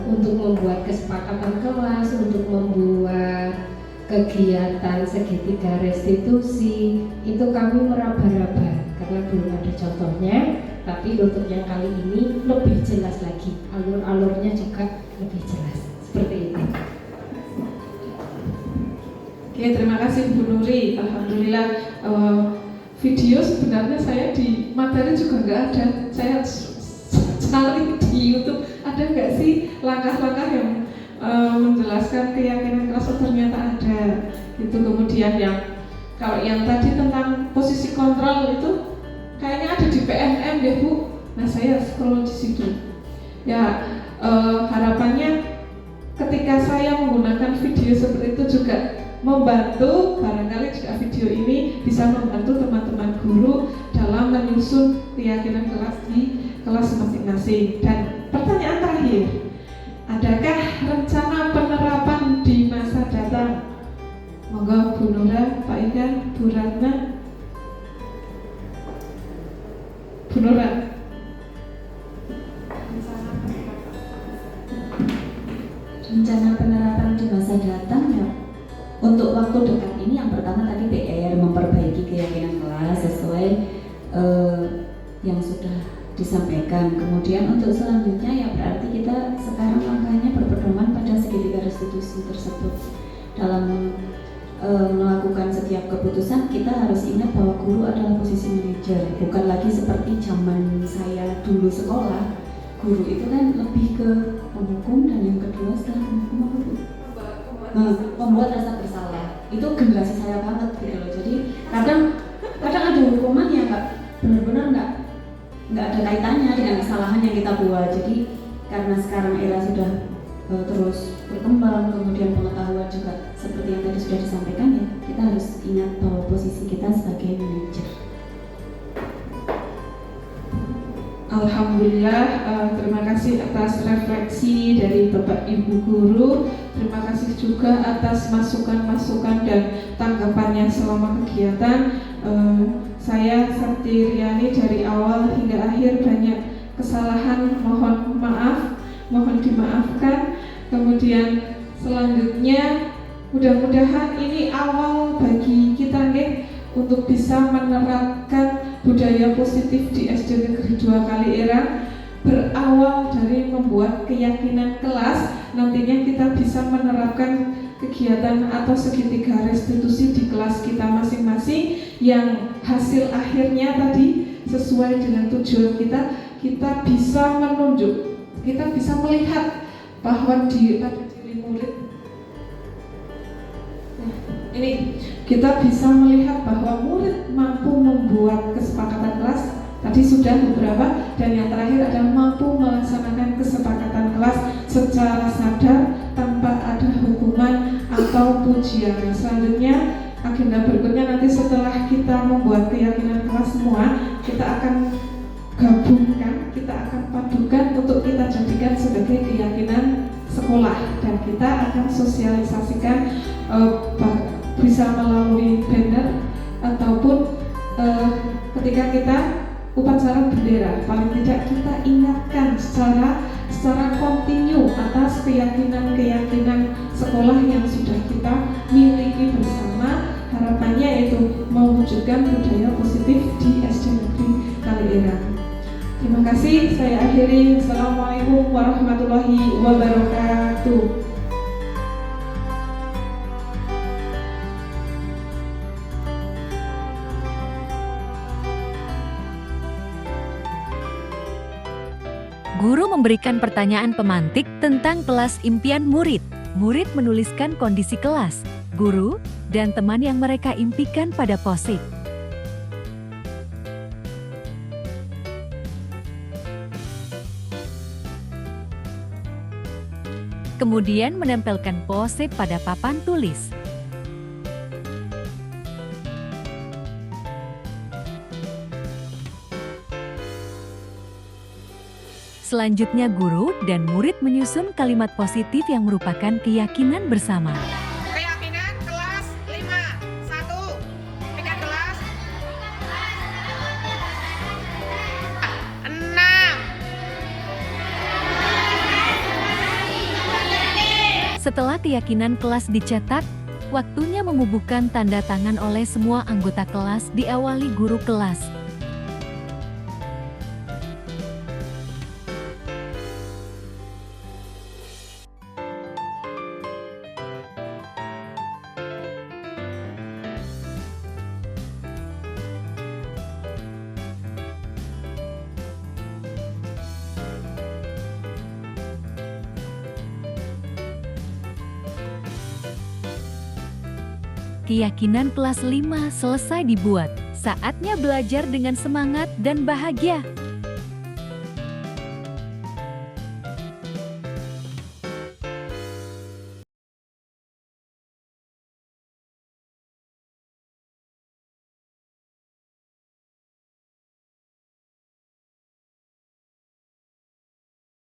untuk membuat kesepakatan kelas, untuk membuat kegiatan segitiga restitusi, itu kami meraba-raba karena belum ada contohnya. Tapi untuk yang kali ini lebih jelas lagi, alur-alurnya juga lebih jelas, seperti itu. Oke, terima kasih Bu Nuri. Alhamdulillah, video sebenarnya saya di materi juga nggak ada. Saya cari di YouTube, ada nggak sih langkah-langkah yang menjelaskan keyakinan kelas? Ternyata ada. Gitu. Kemudian kalau yang tadi tentang posisi kontrol itu kayaknya ada di PNM deh Bu. Nah, saya scroll di situ. Ya, harapannya ketika saya menggunakan video seperti itu juga membantu, barangkali juga video ini bisa membantu teman-teman guru dalam menyusun keyakinan kelas di kelas masing-masing. Dan pertanyaan terakhir, adakah rencana penerapan di masa datang? Monggo Bu Nura, Pak Ikan, Bu Ratna. Bu Nura. Rencana penerapan di masa datang ya, untuk waktu dekat ini yang pertama tadi PR, memperbaiki keyakinan kelas sesuai yang sudah disampaikan. Kemudian untuk selanjutnya ya berarti kita sekarang langkahnya berpedoman pada segitiga restitusi tersebut. Dalam melakukan setiap keputusan kita harus ingat bahwa guru adalah posisi manajer, bukan lagi seperti zaman saya dulu sekolah. Guru itu kan lebih ke penghukum, dan yang kedua setelah penghukum apa Bu? Membuat rasa bersalah. Itu generasi saya banget gitu loh. Jadi kadang ada hukuman yang benar-benar nggak ada kaitannya dengan kesalahan yang kita buat. Jadi karena sekarang era sudah terus berkembang, kemudian pengetahuan juga seperti yang tadi sudah disampaikan ya, kita harus ingat bahwa posisi kita sebagai manajer. Alhamdulillah, terima kasih atas refleksi dari Bapak Ibu Guru. Terima kasih juga atas masukan-masukan dan tanggapannya selama kegiatan. Saya Sakti Riani dari awal hingga akhir banyak kesalahan, mohon maaf, mohon dimaafkan. Kemudian selanjutnya mudah-mudahan ini awal bagi kita nih untuk bisa menerapkan budaya positif di SD Negeri 2 Kaliirang, berawal dari membuat keyakinan kelas. Nantinya kita bisa menerapkan kegiatan atau segitiga restitusi di kelas kita masing-masing, yang hasil akhirnya tadi sesuai dengan tujuan kita bisa menunjuk, kita bisa melihat bahwa pada diri murid ini kita bisa melihat bahwa murid mampu membuat kesepakatan kelas. Tadi sudah beberapa, dan yang terakhir adalah mampu melaksanakan kesepakatan kelas secara sadar tanpa ada hukuman atau pujian. Selanjutnya agenda berikutnya nanti setelah kita membuat keyakinan kelas semua, kita akan gabungkan, kita akan padukan untuk kita jadikan sebagai keyakinan sekolah, dan kita akan sosialisasikan bisa melalui banner ataupun ketika kita upacara bendera, paling tidak kita ingatkan secara kontinu atas keyakinan sekolah yang sudah kita miliki bersama. Harapannya itu mewujudkan budaya positif di SD Negeri Kaliirang. Terima kasih, saya akhiri. Assalamualaikum warahmatullahi wabarakatuh. Guru memberikan pertanyaan pemantik tentang kelas impian murid. Murid menuliskan kondisi kelas, guru, dan teman yang mereka impikan pada post-it. Kemudian menempelkan post-it pada papan tulis. Selanjutnya guru dan murid menyusun kalimat positif yang merupakan keyakinan bersama. Keyakinan kelas 5. 1. Impikan kelas 6. Setelah keyakinan kelas dicetak, waktunya membubuhkan tanda tangan oleh semua anggota kelas diawali guru kelas. Keyakinan kelas 5 selesai dibuat. Saatnya belajar dengan semangat dan bahagia.